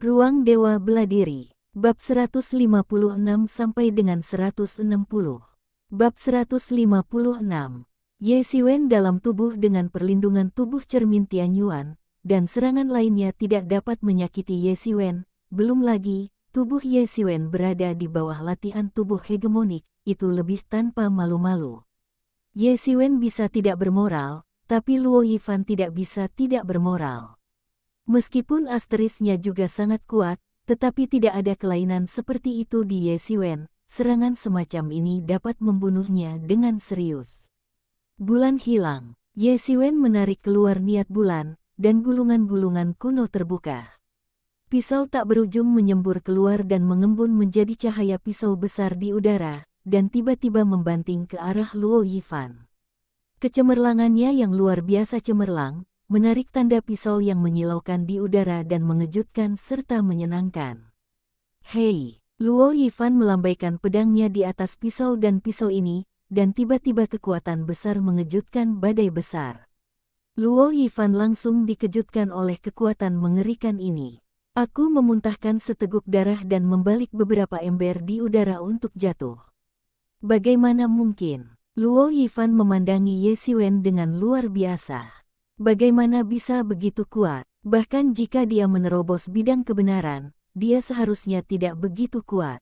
Ruang Dewa Beladiri. Bab 156 sampai dengan 160. Bab 156. Ye Xiwen dalam tubuh dengan perlindungan tubuh cermin Tianyuan, dan serangan lainnya tidak dapat menyakiti Ye Xiwen. Belum lagi, tubuh Ye Xiwen berada di bawah latihan tubuh hegemonik, itu lebih tanpa malu-malu. Ye Xiwen bisa tidak bermoral, tapi Luo Yifan tidak bisa tidak bermoral. Meskipun asterisnya juga sangat kuat, tetapi tidak ada kelainan seperti itu di Ye Xiwen. Serangan semacam ini dapat membunuhnya dengan serius. Bulan hilang. Ye Xiwen menarik keluar niat bulan, dan gulungan-gulungan kuno terbuka. Pisau tak berujung menyembur keluar dan mengembun menjadi cahaya pisau besar di udara, dan tiba-tiba membanting ke arah Luo Yifan. Kecemerlangannya yang luar biasa cemerlang, menarik tanda pisau yang menyilaukan di udara dan mengejutkan serta menyenangkan. Hei! Luo Yifan melambaikan pedangnya di atas pisau ini, dan tiba-tiba kekuatan besar mengejutkan badai besar. Luo Yifan langsung dikejutkan oleh kekuatan mengerikan ini. Aku memuntahkan seteguk darah dan membalik beberapa ember di udara untuk jatuh. Bagaimana mungkin? Luo Yifan memandangi Ye Xiwen dengan luar biasa. Bagaimana bisa begitu kuat? Bahkan jika dia menerobos bidang kebenaran, dia seharusnya tidak begitu kuat.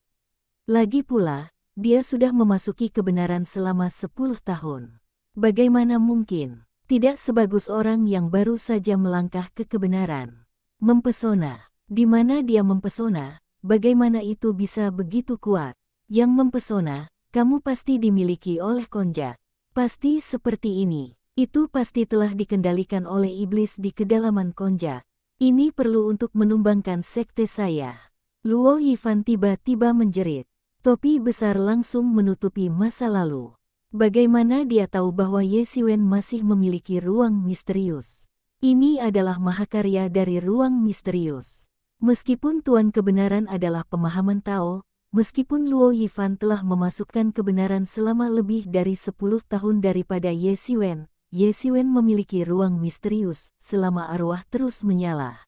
Lagi pula, dia sudah memasuki kebenaran selama 10 tahun. Bagaimana mungkin? Tidak sebagus orang yang baru saja melangkah ke kebenaran. Mempesona. Di mana dia mempesona? Bagaimana itu bisa begitu kuat? Yang mempesona, kamu pasti dimiliki oleh konjak. Pasti seperti ini. Itu pasti telah dikendalikan oleh iblis di kedalaman konjak. Ini perlu untuk menumbangkan sekte saya. Luo Yifan tiba-tiba menjerit. Topi besar langsung menutupi masa lalu. Bagaimana dia tahu bahwa Ye Xiwen masih memiliki ruang misterius? Ini adalah mahakarya dari ruang misterius. Meskipun Tuan Kebenaran adalah pemahaman Tao, meskipun Luo Yifan telah memasukkan kebenaran selama lebih dari 10 tahun daripada Ye Xiwen, Ye Xiwen memiliki ruang misterius selama arwah terus menyala.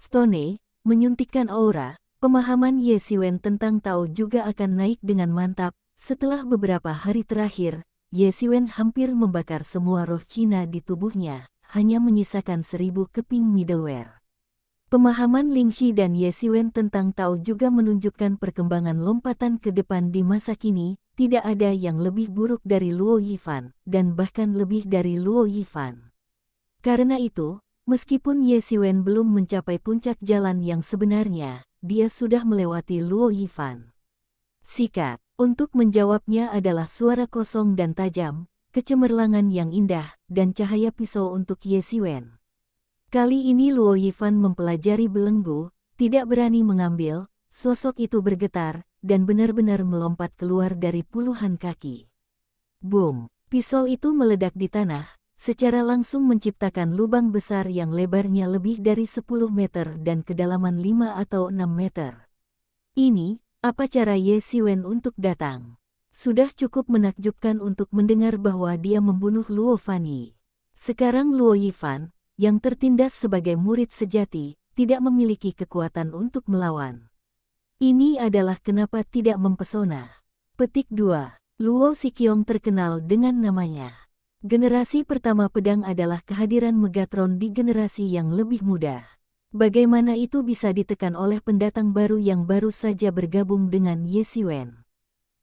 Stone, menyuntikkan aura, pemahaman Ye Xiwen tentang Tao juga akan naik dengan mantap. Setelah beberapa hari terakhir, Ye Xiwen hampir membakar semua roh Cina di tubuhnya, hanya menyisakan 1000 keping middleware. Pemahaman Lingxi dan Ye Xiwen tentang Tao juga menunjukkan perkembangan lompatan ke depan di masa kini. Tidak ada yang lebih buruk dari Luo Yifan, dan bahkan lebih dari Luo Yifan. Karena itu, meskipun Ye Xiwen belum mencapai puncak jalan yang sebenarnya, dia sudah melewati Luo Yifan. Sikat, untuk menjawabnya adalah suara kosong dan tajam, kecemerlangan yang indah, dan cahaya pisau untuk Ye Xiwen. Kali ini Luo Yifan mempelajari belenggu, tidak berani mengambil, sosok itu bergetar, dan benar-benar melompat keluar dari puluhan kaki. Boom! Pisau itu meledak di tanah, secara langsung menciptakan lubang besar yang lebarnya lebih dari 10 meter dan kedalaman 5 atau 6 meter. Ini, apa cara Ye Xiwen untuk datang? Sudah cukup menakjubkan untuk mendengar bahwa dia membunuh Luo Fanyi. Sekarang Luo Yifan, yang tertindas sebagai murid sejati, tidak memiliki kekuatan untuk melawan. Ini adalah kenapa tidak mempesona. Petik 2. Luo Xiqiong terkenal dengan namanya. Generasi pertama pedang adalah kehadiran Megatron di generasi yang lebih muda. Bagaimana itu bisa ditekan oleh pendatang baru yang baru saja bergabung dengan Ye Xiwen?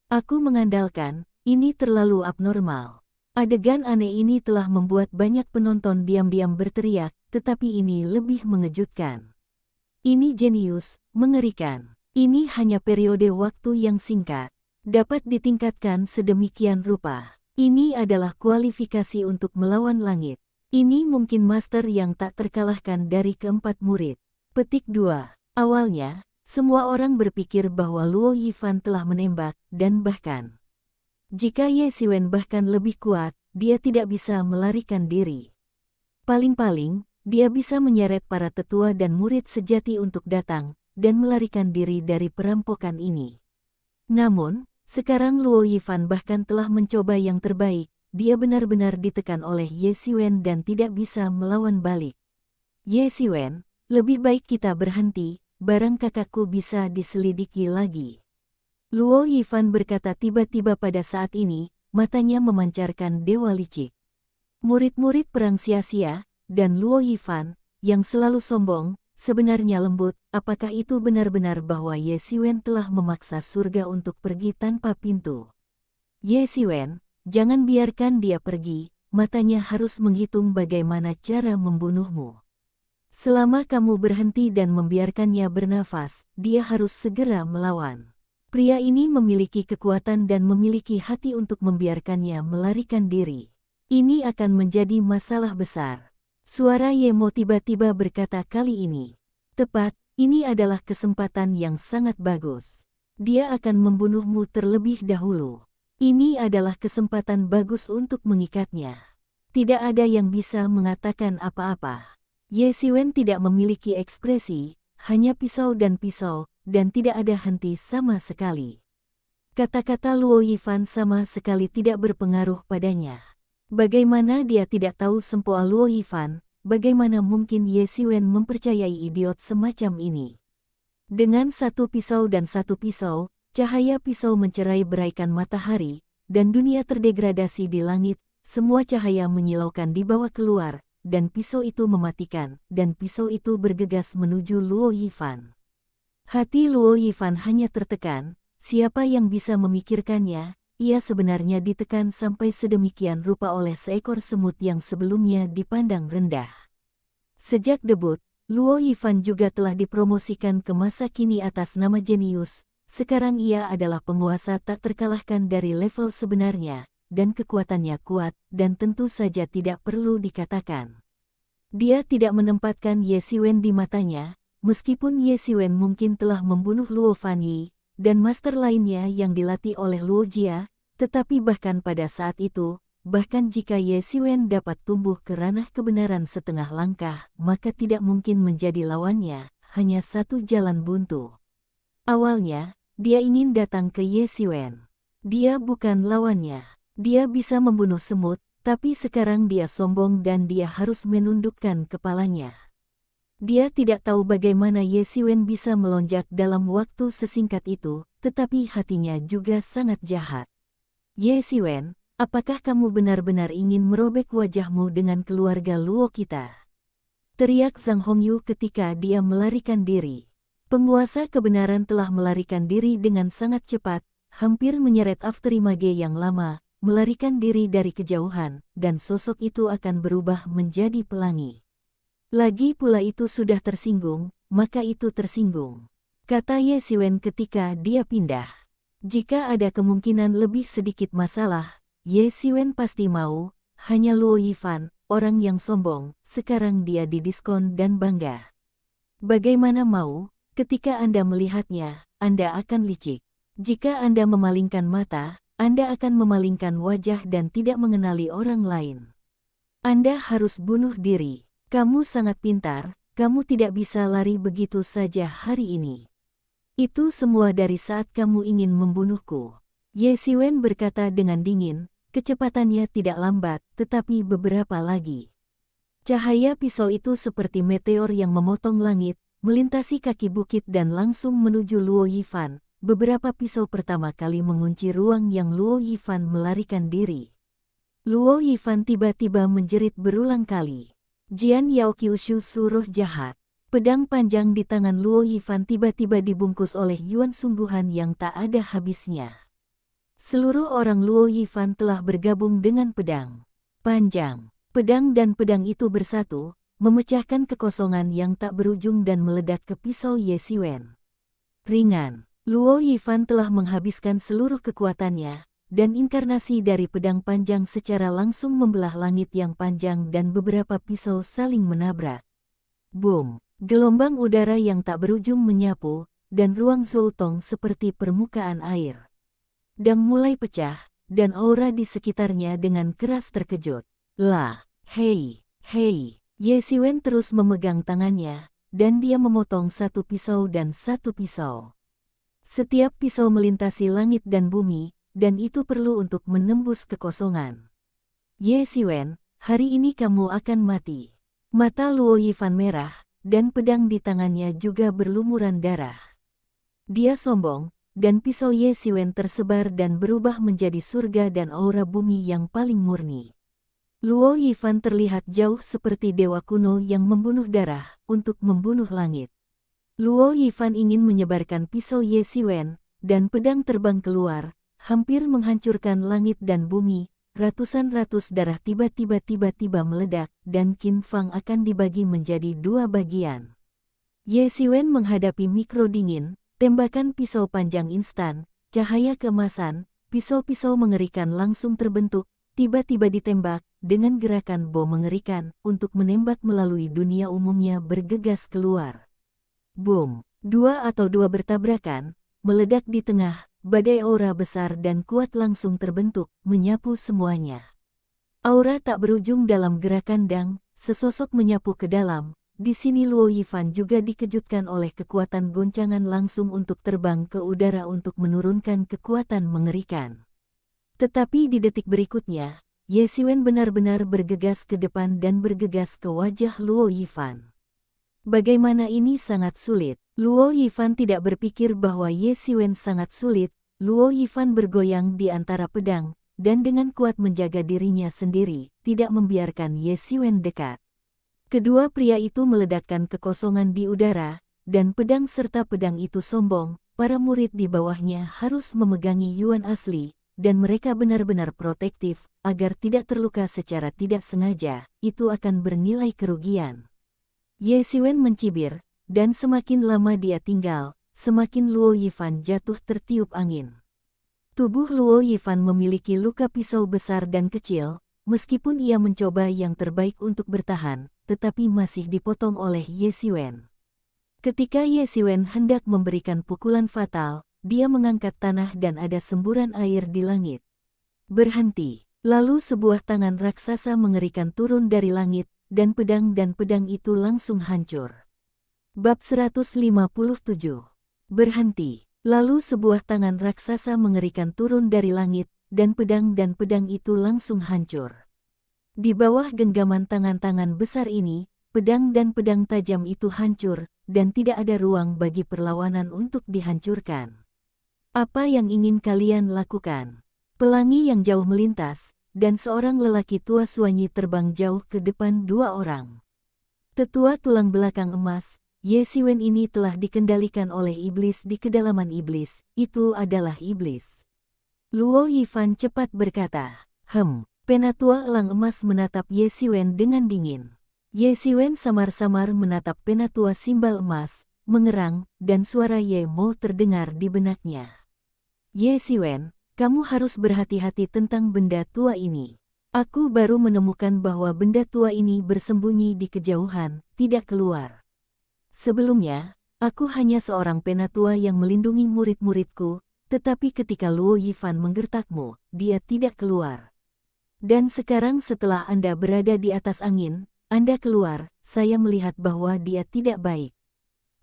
Aku mengandalkan, ini terlalu abnormal. Adegan aneh ini telah membuat banyak penonton diam-diam berteriak, tetapi ini lebih mengejutkan. Ini jenius, mengerikan. Ini hanya periode waktu yang singkat. Dapat ditingkatkan sedemikian rupa. Ini adalah kualifikasi untuk melawan langit. Ini mungkin master yang tak terkalahkan dari keempat murid. Petik 2. Awalnya, semua orang berpikir bahwa Luo Yifan telah menembak, dan bahkan jika Ye Xiwen bahkan lebih kuat, dia tidak bisa melarikan diri. Paling-paling, dia bisa menyeret para tetua dan murid sejati untuk datang dan melarikan diri dari perampokan ini. Namun, sekarang Luo Yifan bahkan telah mencoba yang terbaik, dia benar-benar ditekan oleh Ye Xiwen dan tidak bisa melawan balik. Ye Xiwen, lebih baik kita berhenti, barang kakakku bisa diselidiki lagi. Luo Yifan berkata tiba-tiba pada saat ini, matanya memancarkan dewa licik. Murid-murid perang sia-sia, dan Luo Yifan, yang selalu sombong, sebenarnya lembut. Apakah itu benar-benar bahwa Ye Xiwen telah memaksa surga untuk pergi tanpa pintu? Ye Xiwen, jangan biarkan dia pergi, matanya harus menghitung bagaimana cara membunuhmu. Selama kamu berhenti dan membiarkannya bernafas, dia harus segera melawan. Pria ini memiliki kekuatan dan memiliki hati untuk membiarkannya melarikan diri. Ini akan menjadi masalah besar. Suara Yemo tiba-tiba berkata kali ini. Tepat, ini adalah kesempatan yang sangat bagus. Dia akan membunuhmu terlebih dahulu. Ini adalah kesempatan bagus untuk mengikatnya. Tidak ada yang bisa mengatakan apa-apa. Ye Xiwen tidak memiliki ekspresi, hanya pisau, dan tidak ada henti sama sekali. Kata-kata Luo Yifan sama sekali tidak berpengaruh padanya. Bagaimana dia tidak tahu sempoa Luo Yifan, bagaimana mungkin Ye Xiwen mempercayai idiot semacam ini? Dengan satu pisau dan satu pisau, cahaya pisau mencerai-beraikan matahari, dan dunia terdegradasi di langit, semua cahaya menyilaukan dibawa keluar, dan pisau itu mematikan, dan pisau itu bergegas menuju Luo Yifan. Hati Luo Yifan hanya tertekan, siapa yang bisa memikirkannya, ia sebenarnya ditekan sampai sedemikian rupa oleh seekor semut yang sebelumnya dipandang rendah. Sejak debut, Luo Yifan juga telah dipromosikan ke masa kini atas nama jenius, sekarang ia adalah penguasa tak terkalahkan dari level sebenarnya, dan kekuatannya kuat, dan tentu saja tidak perlu dikatakan. Dia tidak menempatkan Ye Xiwen di matanya, meskipun Ye Xiwen mungkin telah membunuh Luo Fanyi, dan master lainnya yang dilatih oleh Luo Jia, tetapi bahkan pada saat itu, bahkan jika Ye Xiwen dapat tumbuh ke ranah kebenaran setengah langkah, maka tidak mungkin menjadi lawannya, hanya satu jalan buntu. Awalnya, dia ingin datang ke Ye Xiwen. Dia bukan lawannya. Dia bisa membunuh semut, tapi sekarang dia sombong dan dia harus menundukkan kepalanya. Dia tidak tahu bagaimana Ye Xiwen bisa melonjak dalam waktu sesingkat itu, tetapi hatinya juga sangat jahat. Ye Xiwen, apakah kamu benar-benar ingin merobek wajahmu dengan keluarga Luo kita? Teriak Zhang Hongyu ketika dia melarikan diri. Penguasa kebenaran telah melarikan diri dengan sangat cepat, hampir menyeret afterimage yang lama, melarikan diri dari kejauhan, dan sosok itu akan berubah menjadi pelangi. Lagi pula itu sudah tersinggung, maka itu tersinggung. Kata Ye Xiwen ketika dia pindah. Jika ada kemungkinan lebih sedikit masalah, Ye Xiwen pasti mau, hanya Luo Yifan, orang yang sombong, sekarang dia didiskon dan bangga. Bagaimana mau, ketika Anda melihatnya, Anda akan licik. Jika Anda memalingkan mata, Anda akan memalingkan wajah dan tidak mengenali orang lain. Anda harus bunuh diri. Kamu sangat pintar, kamu tidak bisa lari begitu saja hari ini. Itu semua dari saat kamu ingin membunuhku. Ye Xiwen berkata dengan dingin, kecepatannya tidak lambat, tetapi beberapa lagi. Cahaya pisau itu seperti meteor yang memotong langit, melintasi kaki bukit dan langsung menuju Luo Yifan. Beberapa pisau pertama kali mengunci ruang yang Luo Yifan melarikan diri. Luo Yifan tiba-tiba menjerit berulang kali. Jian Yao Kyushu suruh jahat. Pedang panjang di tangan Luo Yifan tiba-tiba dibungkus oleh Yuan sungguhan yang tak ada habisnya. Seluruh orang Luo Yifan telah bergabung dengan pedang panjang. Pedang dan pedang itu bersatu, memecahkan kekosongan yang tak berujung dan meledak ke pisau Ye Xiwen. Ringan. Luo Yifan telah menghabiskan seluruh kekuatannya, dan inkarnasi dari pedang panjang secara langsung membelah langit yang panjang dan beberapa pisau saling menabrak. Boom! Gelombang udara yang tak berujung menyapu, dan ruang Zoutong seperti permukaan air. Dang mulai pecah, dan aura di sekitarnya dengan keras terkejut. Lah, hei, hei! Ye Xiwen terus memegang tangannya, dan dia memotong satu pisau dan satu pisau. Setiap pisau melintasi langit dan bumi, dan itu perlu untuk menembus kekosongan. Ye Xiwen, hari ini kamu akan mati. Mata Luo Yifan merah, dan pedang di tangannya juga berlumuran darah. Dia sombong, dan pisau Ye Xiwen tersebar dan berubah menjadi surga dan aura bumi yang paling murni. Luo Yifan terlihat jauh seperti dewa kuno yang membunuh darah untuk membunuh langit. Luo Yifan ingin menyebarkan pisau Ye Xiwen, dan pedang terbang keluar, hampir menghancurkan langit dan bumi. Ratusan ratus darah tiba-tiba meledak, dan Qin Fang akan dibagi menjadi dua bagian. Ye Xiwen menghadapi mikro dingin, tembakan pisau panjang instan, cahaya keemasan, pisau-pisau mengerikan langsung terbentuk, tiba-tiba ditembak, dengan gerakan bom mengerikan, untuk menembak melalui dunia umumnya bergegas keluar. Boom! Dua bertabrakan, meledak di tengah, badai aura besar dan kuat langsung terbentuk, menyapu semuanya. Aura tak berujung dalam gerakan dang, sesosok menyapu ke dalam. Di sini Luo Yifan juga dikejutkan oleh kekuatan goncangan langsung untuk terbang ke udara untuk menurunkan kekuatan mengerikan. Tetapi di detik berikutnya, Ye Xiwen benar-benar bergegas ke depan dan bergegas ke wajah Luo Yifan. Bagaimana ini sangat sulit? Luo Yifan tidak berpikir bahwa Ye Xiwen sangat sulit. Luo Yifan bergoyang di antara pedang, dan dengan kuat menjaga dirinya sendiri, tidak membiarkan Ye Xiwen dekat. Kedua pria itu meledakkan kekosongan di udara, dan pedang serta pedang itu sombong. Para murid di bawahnya harus memegangi Yuan asli, dan mereka benar-benar protektif, agar tidak terluka secara tidak sengaja. Itu akan bernilai kerugian. Ye Xiwen mencibir, dan semakin lama dia tinggal, semakin Luo Yifan jatuh tertiup angin. Tubuh Luo Yifan memiliki luka pisau besar dan kecil, meskipun ia mencoba yang terbaik untuk bertahan, tetapi masih dipotong oleh Ye Xiwen. Ketika Ye Xiwen hendak memberikan pukulan fatal, dia mengangkat tanah dan ada semburan air di langit. Berhenti. Lalu sebuah tangan raksasa mengerikan turun dari langit, dan pedang itu langsung hancur. Bab 157. Berhenti. Lalu sebuah tangan raksasa mengerikan turun dari langit, dan pedang itu langsung hancur. Di bawah genggaman tangan-tangan besar ini, pedang tajam itu hancur, dan tidak ada ruang bagi perlawanan untuk dihancurkan. Apa yang ingin kalian lakukan? Pelangi yang jauh melintas, dan seorang lelaki tua suanyi terbang jauh ke depan dua orang. Tetua tulang belakang emas, Ye Xiwen ini telah dikendalikan oleh iblis di kedalaman iblis, itu adalah iblis. Luo Yifan cepat berkata, Penatua elang emas menatap Ye Xiwen dengan dingin. Ye Xiwen samar-samar menatap penatua simbal emas, mengerang, dan suara Ye Mo terdengar di benaknya. Ye Xiwen, kamu harus berhati-hati tentang benda tua ini. Aku baru menemukan bahwa benda tua ini bersembunyi di kejauhan, tidak keluar. Sebelumnya, aku hanya seorang penatua yang melindungi murid-muridku, tetapi ketika Luo Yifan menggertakmu, dia tidak keluar. Dan sekarang setelah Anda berada di atas angin, Anda keluar, saya melihat bahwa dia tidak baik.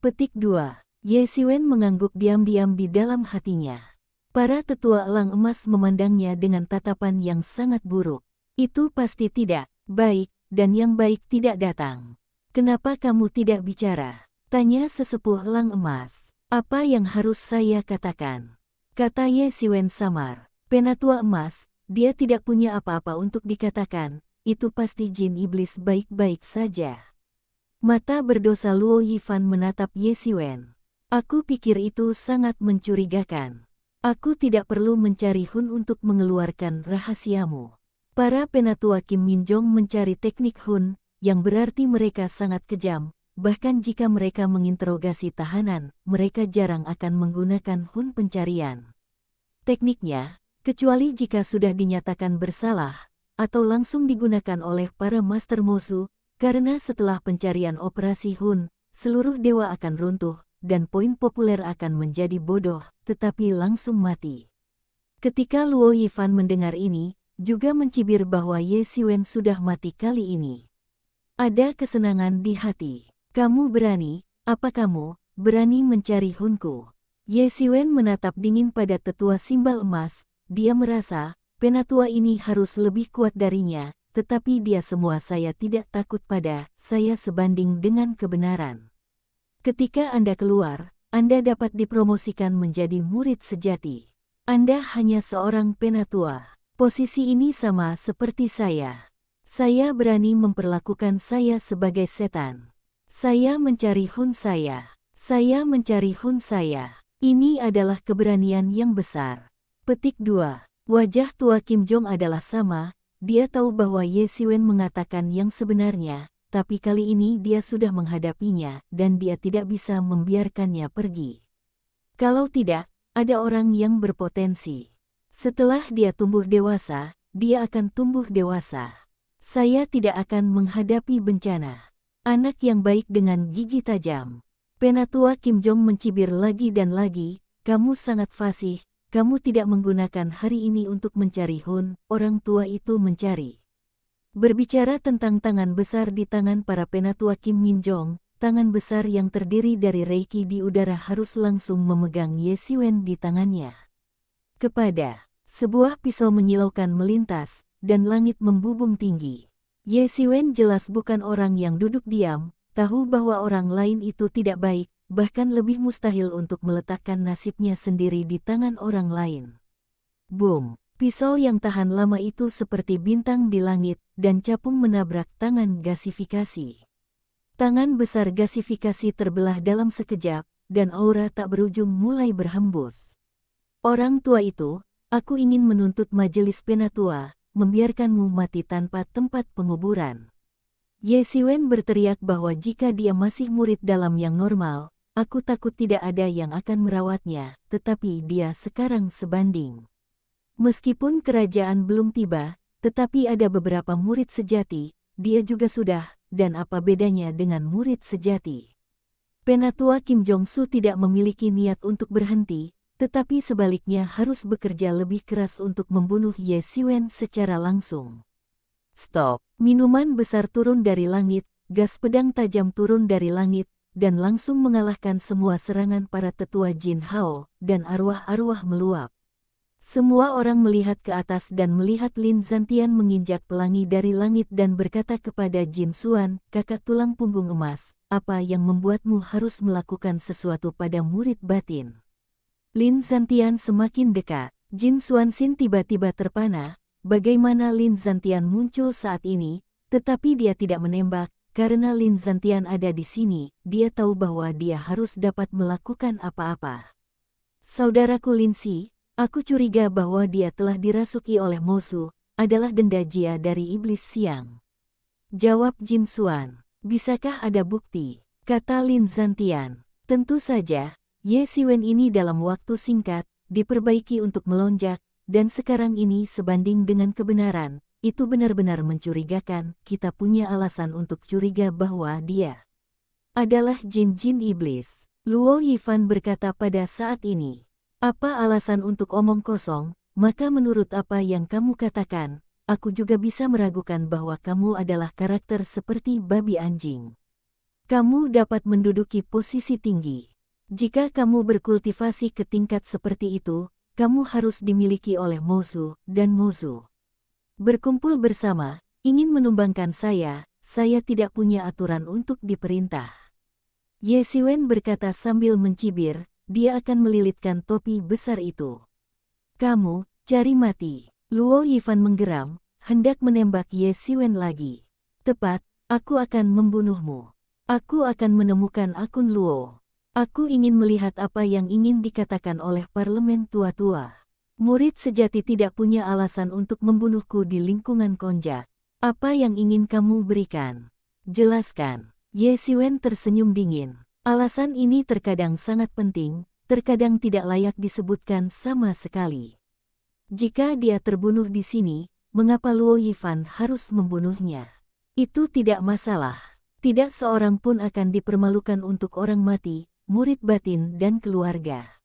Petik 2. Ye Xiwen mengangguk diam-diam di dalam hatinya. Para tetua elang emas memandangnya dengan tatapan yang sangat buruk. Itu pasti tidak baik, dan yang baik tidak datang. Kenapa kamu tidak bicara? Tanya sesepuh elang emas. Apa yang harus saya katakan? Kata Ye Xiwen samar. Penatua emas, dia tidak punya apa-apa untuk dikatakan, itu pasti jin iblis baik-baik saja. Mata berdosa Luo Yifan menatap Ye Xiwen. Aku pikir itu sangat mencurigakan. Aku tidak perlu mencari Hun untuk mengeluarkan rahasiamu. Para penatua Kim Min Jong mencari teknik Hun, yang berarti mereka sangat kejam, bahkan jika mereka menginterogasi tahanan, mereka jarang akan menggunakan Hun pencarian. Tekniknya, kecuali jika sudah dinyatakan bersalah, atau langsung digunakan oleh para master musuh, karena setelah pencarian operasi Hun, seluruh dewa akan runtuh, dan poin populer akan menjadi bodoh, tetapi langsung mati. Ketika Luo Yifan mendengar ini, juga mencibir bahwa Ye Xiwen sudah mati kali ini. Ada kesenangan di hati. Kamu berani, apa kamu berani mencari Hunku? Ye Xiwen menatap dingin pada tetua simbal emas, dia merasa, penatua ini harus lebih kuat darinya, tetapi dia semua saya tidak takut pada, saya sebanding dengan kebenaran. Ketika Anda keluar, Anda dapat dipromosikan menjadi murid sejati. Anda hanya seorang penatua. Posisi ini sama seperti saya. Saya berani memperlakukan saya sebagai setan. Saya mencari hun saya. Saya mencari hun saya. Ini adalah keberanian yang besar. Petik 2. Wajah tua Kim Jong adalah sama. Dia tahu bahwa Ye Siwen mengatakan yang sebenarnya, tapi kali ini dia sudah menghadapinya dan dia tidak bisa membiarkannya pergi. Kalau tidak, ada orang yang berpotensi. Setelah dia tumbuh dewasa, dia akan tumbuh dewasa. Saya tidak akan menghadapi bencana. Anak yang baik dengan gigi tajam. Penatua Kim Jong mencibir lagi dan lagi, kamu sangat fasih, kamu tidak menggunakan hari ini untuk mencari hun, orang tua itu mencari. Berbicara tentang tangan besar di tangan para penatua Kim Min Jong, tangan besar yang terdiri dari reiki di udara harus langsung memegang Ye Siwen di tangannya. Kepada sebuah pisau menyilaukan melintas, dan langit membubung tinggi. Ye Siwen jelas bukan orang yang duduk diam, tahu bahwa orang lain itu tidak baik, bahkan lebih mustahil untuk meletakkan nasibnya sendiri di tangan orang lain. Boom! Pisau yang tahan lama itu seperti bintang di langit, dan capung menabrak tangan gasifikasi. Tangan besar gasifikasi terbelah dalam sekejap, dan aura tak berujung mulai berhembus. Orang tua itu, aku ingin menuntut majelis penatua, membiarkanmu mati tanpa tempat penguburan. Ye Siwen berteriak bahwa jika dia masih murid dalam yang normal, aku takut tidak ada yang akan merawatnya, tetapi dia sekarang sebanding. Meskipun kerajaan belum tiba, tetapi ada beberapa murid sejati, dia juga sudah, dan apa bedanya dengan murid sejati? Penatua Kim Jong-su tidak memiliki niat untuk berhenti, tetapi sebaliknya harus bekerja lebih keras untuk membunuh Ye Siwen secara langsung. Stop! Minuman besar turun dari langit, gas pedang tajam turun dari langit, dan langsung mengalahkan semua serangan para tetua Jin Hao, dan arwah-arwah meluap. Semua orang melihat ke atas dan melihat Lin Zantian menginjak pelangi dari langit dan berkata kepada Jin Xuan, kakak tulang punggung emas, apa yang membuatmu harus melakukan sesuatu pada murid batin? Lin Zantian semakin dekat. Jin Xuanxin tiba-tiba terpana, bagaimana Lin Zantian muncul saat ini, tetapi dia tidak menembak, karena Lin Zantian ada di sini, dia tahu bahwa dia harus dapat melakukan apa-apa. Saudaraku Lin Si, aku curiga bahwa dia telah dirasuki oleh Mosu, adalah denda jia dari iblis siang. Jawab Jin Xuan. Bisakah ada bukti? Kata Lin Zantian. Tentu saja, Ye Siwen ini dalam waktu singkat, diperbaiki untuk melonjak, dan sekarang ini sebanding dengan kebenaran, itu benar-benar mencurigakan, kita punya alasan untuk curiga bahwa dia adalah jin-jin iblis. Luo Yifan berkata pada saat ini. Apa alasan untuk omong kosong? Maka menurut apa yang kamu katakan, aku juga bisa meragukan bahwa kamu adalah karakter seperti babi anjing. Kamu dapat menduduki posisi tinggi. Jika kamu berkultivasi ke tingkat seperti itu, kamu harus dimiliki oleh Mozu dan Mozu. Berkumpul bersama, ingin menumbangkan saya tidak punya aturan untuk diperintah. Ye Siwen berkata sambil mencibir, dia akan melilitkan topi besar itu. Kamu, cari mati. Luo Yifan menggeram, hendak menembak Ye Siwen lagi. Tepat, aku akan membunuhmu. Aku akan menemukan akun Luo. Aku ingin melihat apa yang ingin dikatakan oleh parlemen tua-tua. Murid sejati tidak punya alasan untuk membunuhku di lingkungan konjak. Apa yang ingin kamu berikan? Jelaskan. Ye Siwen tersenyum dingin. Alasan ini terkadang sangat penting, terkadang tidak layak disebutkan sama sekali. Jika dia terbunuh di sini, mengapa Luo Yifan harus membunuhnya? Itu tidak masalah. Tidak seorang pun akan dipermalukan untuk orang mati, murid batin dan keluarga.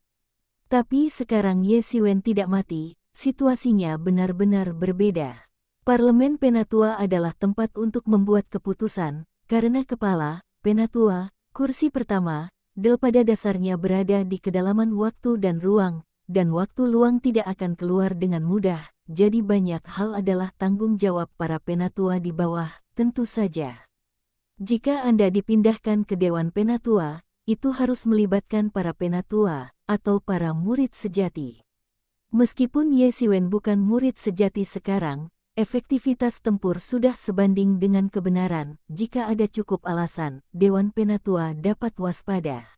Tapi sekarang Ye Siwen tidak mati, situasinya benar-benar berbeda. Parlemen Penatua adalah tempat untuk membuat keputusan, karena kepala, Penatua, kursi pertama, Del pada dasarnya berada di kedalaman waktu dan waktu luang tidak akan keluar dengan mudah, jadi banyak hal adalah tanggung jawab para penatua di bawah, tentu saja. Jika Anda dipindahkan ke Dewan Penatua, itu harus melibatkan para penatua, atau para murid sejati. Meskipun Ye Siwen bukan murid sejati sekarang, efektivitas tempur sudah sebanding dengan kebenaran. Jika ada cukup alasan, Dewan Penatua dapat waspada.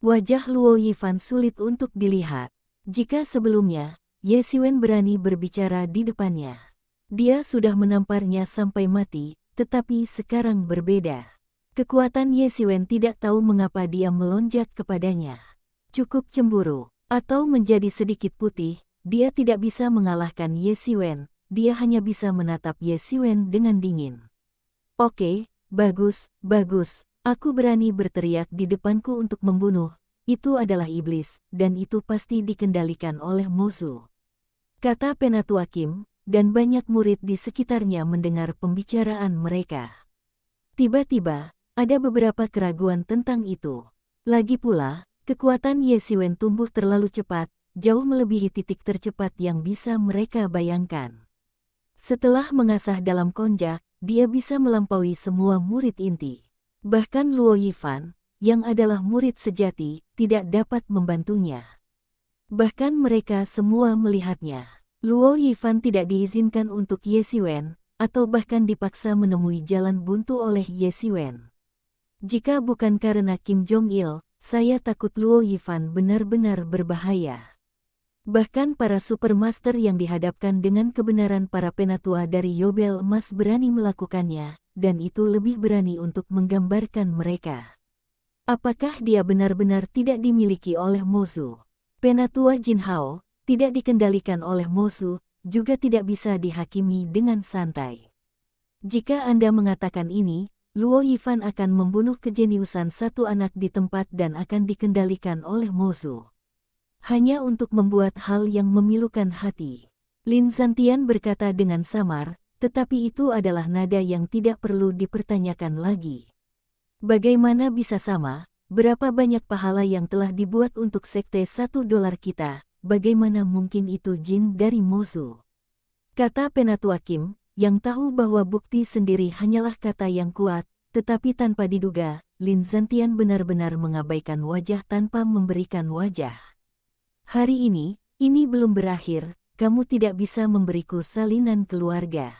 Wajah Luo Yifan sulit untuk dilihat. Jika sebelumnya, Ye Siwen berani berbicara di depannya, dia sudah menamparnya sampai mati, tetapi sekarang berbeda. Kekuatan Ye Siwen tidak tahu mengapa dia melonjak kepadanya. Cukup cemburu, atau menjadi sedikit putih, dia tidak bisa mengalahkan Ye Siwen, dia hanya bisa menatap Ye Siwen dengan dingin. Oke, bagus, bagus, aku berani berteriak di depanku untuk membunuh. Itu adalah iblis, dan itu pasti dikendalikan oleh Mozu, kata Penatua Kim, dan banyak murid di sekitarnya mendengar pembicaraan mereka. Tiba-tiba, ada beberapa keraguan tentang itu. Lagi pula, kekuatan Ye Siwen tumbuh terlalu cepat, jauh melebihi titik tercepat yang bisa mereka bayangkan. Setelah mengasah dalam konjak, dia bisa melampaui semua murid inti. Bahkan Luo Yifan, yang adalah murid sejati, tidak dapat membantunya. Bahkan mereka semua melihatnya. Luo Yifan tidak diizinkan untuk Ye Siwen, atau bahkan dipaksa menemui jalan buntu oleh Ye Siwen. Jika bukan karena Kim Jong-il, saya takut Luo Yifan benar-benar berbahaya. Bahkan para supermaster yang dihadapkan dengan kebenaran para penatua dari Yobel Emas berani melakukannya, dan itu lebih berani untuk menggambarkan mereka. Apakah dia benar-benar tidak dimiliki oleh Mozu? Penatua Jin Hao, tidak dikendalikan oleh Mozu, juga tidak bisa dihakimi dengan santai. Jika Anda mengatakan ini, Luo Yifan akan membunuh kejeniusan satu anak di tempat dan akan dikendalikan oleh Mozu. Hanya untuk membuat hal yang memilukan hati. Lin Zantian berkata dengan samar, tetapi itu adalah nada yang tidak perlu dipertanyakan lagi. Bagaimana bisa sama? Berapa banyak pahala yang telah dibuat untuk sekte $1 kita? Bagaimana mungkin itu jin dari Mozu? Kata Penatua Kim, yang tahu bahwa bukti sendiri hanyalah kata yang kuat, tetapi tanpa diduga, Lin Zantian benar-benar mengabaikan wajah tanpa memberikan wajah. Hari ini belum berakhir, kamu tidak bisa memberiku salinan keluarga.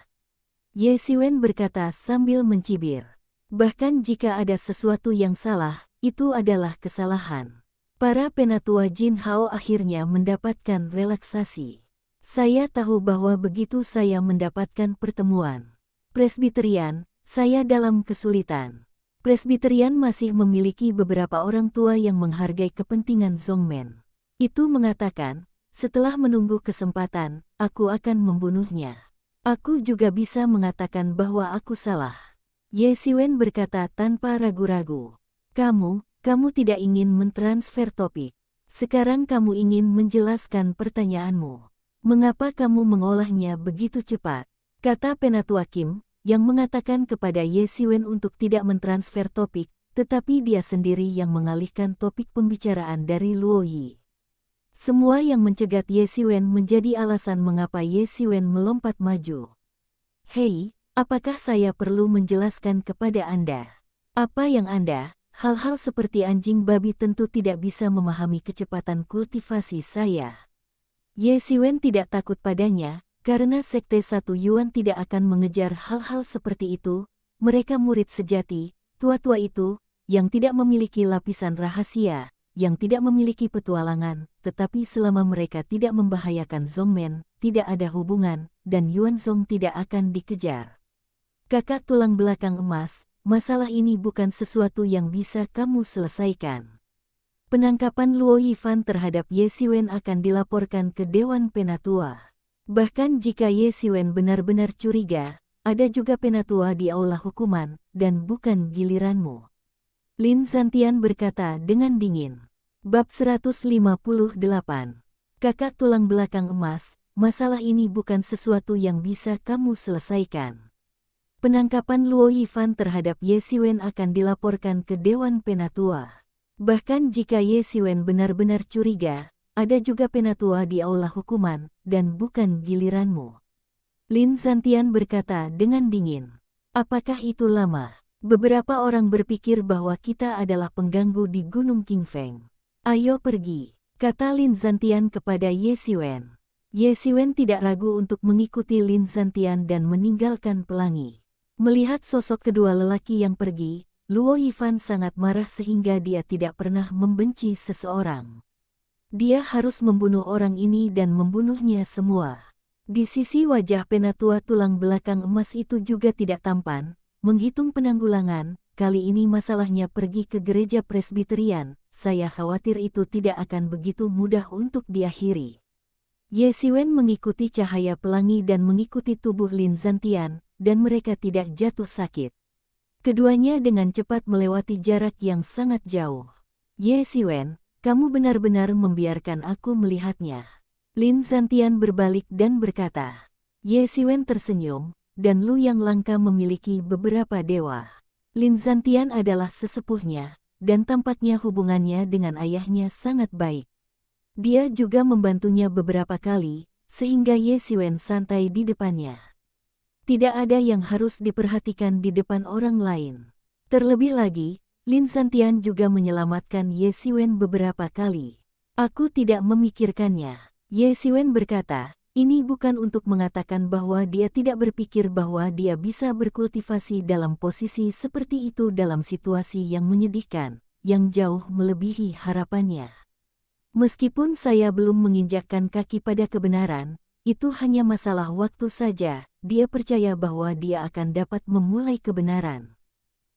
Ye Siwen berkata sambil mencibir. Bahkan jika ada sesuatu yang salah, itu adalah kesalahan. Para penatua Jin Hao akhirnya mendapatkan relaksasi. Saya tahu bahwa begitu saya mendapatkan pertemuan Presbiterian, saya dalam kesulitan. Presbiterian masih memiliki beberapa orang tua yang menghargai kepentingan Zongmen. Itu mengatakan, setelah menunggu kesempatan, aku akan membunuhnya. Aku juga bisa mengatakan bahwa aku salah. Ye Siwen berkata tanpa ragu-ragu. Kamu tidak ingin mentransfer topik. Sekarang kamu ingin menjelaskan pertanyaanmu. Mengapa kamu mengolahnya begitu cepat? Kata Penatua Kim, yang mengatakan kepada Ye Siwen untuk tidak mentransfer topik, tetapi dia sendiri yang mengalihkan topik pembicaraan dari Luo Yi. Semua yang mencegat Ye Siwen menjadi alasan mengapa Ye Siwen melompat maju. Hei, apakah saya perlu menjelaskan kepada Anda? Apa yang Anda, hal-hal seperti anjing babi tentu tidak bisa memahami kecepatan kultivasi saya. Ye Siwen tidak takut padanya, karena Sekte Satu Yuan tidak akan mengejar hal-hal seperti itu. Mereka murid sejati, tua-tua itu, yang tidak memiliki lapisan rahasia, yang tidak memiliki petualangan, tetapi selama mereka tidak membahayakan Zongmen, tidak ada hubungan, dan Yuan Zong tidak akan dikejar. Kakak tulang belakang emas, masalah ini bukan sesuatu yang bisa kamu selesaikan. Penangkapan Luo Yifan terhadap Ye Siwen akan dilaporkan ke Dewan Penatua. Bahkan jika Ye Siwen benar-benar curiga, ada juga penatua di aula hukuman, dan bukan giliranmu. Lin Zantian berkata dengan dingin. Bab 158. Kakak tulang belakang emas, masalah ini bukan sesuatu yang bisa kamu selesaikan. Penangkapan Luo Yifan terhadap Ye Siwen akan dilaporkan ke Dewan Penatua. Bahkan jika Ye Siwen benar-benar curiga, ada juga penatua di aula hukuman, dan bukan giliranmu. Lin Zhantian berkata dengan dingin. Apakah itu lama? Beberapa orang berpikir bahwa kita adalah pengganggu di Gunung Qingfeng. Ayo pergi, kata Lin Zhantian kepada Ye Xiwen. Ye Xiwen tidak ragu untuk mengikuti Lin Zhantian dan meninggalkan pelangi. Melihat sosok kedua lelaki yang pergi, Luo Yifan sangat marah sehingga dia tidak pernah membenci seseorang. Dia harus membunuh orang ini dan membunuhnya semua. Di sisi wajah penatua tulang belakang emas itu juga tidak tampan. Menghitung penanggulangan, kali ini masalahnya pergi ke gereja Presbyterian, saya khawatir itu tidak akan begitu mudah untuk diakhiri. Ye Xiwen mengikuti cahaya pelangi dan mengikuti tubuh Lin Zhantian, dan mereka tidak jatuh sakit. Keduanya dengan cepat melewati jarak yang sangat jauh. Ye Xiwen, kamu benar-benar membiarkan aku melihatnya. Lin Zhantian berbalik dan berkata. Ye Xiwen tersenyum, dan Lu Yang Langka memiliki beberapa dewa. Lin Zhantian adalah sesepuhnya, dan tampaknya hubungannya dengan ayahnya sangat baik. Dia juga membantunya beberapa kali, sehingga Ye Xiwen santai di depannya. Tidak ada yang harus diperhatikan di depan orang lain. Terlebih lagi, Lin Zhantian juga menyelamatkan Ye Xiwen beberapa kali. Aku tidak memikirkannya. Ye Xiwen berkata, ini bukan untuk mengatakan bahwa dia tidak berpikir bahwa dia bisa berkultivasi dalam posisi seperti itu dalam situasi yang menyedihkan, yang jauh melebihi harapannya. Meskipun saya belum menginjakkan kaki pada kebenaran, itu hanya masalah waktu saja, dia percaya bahwa dia akan dapat memulai kebenaran.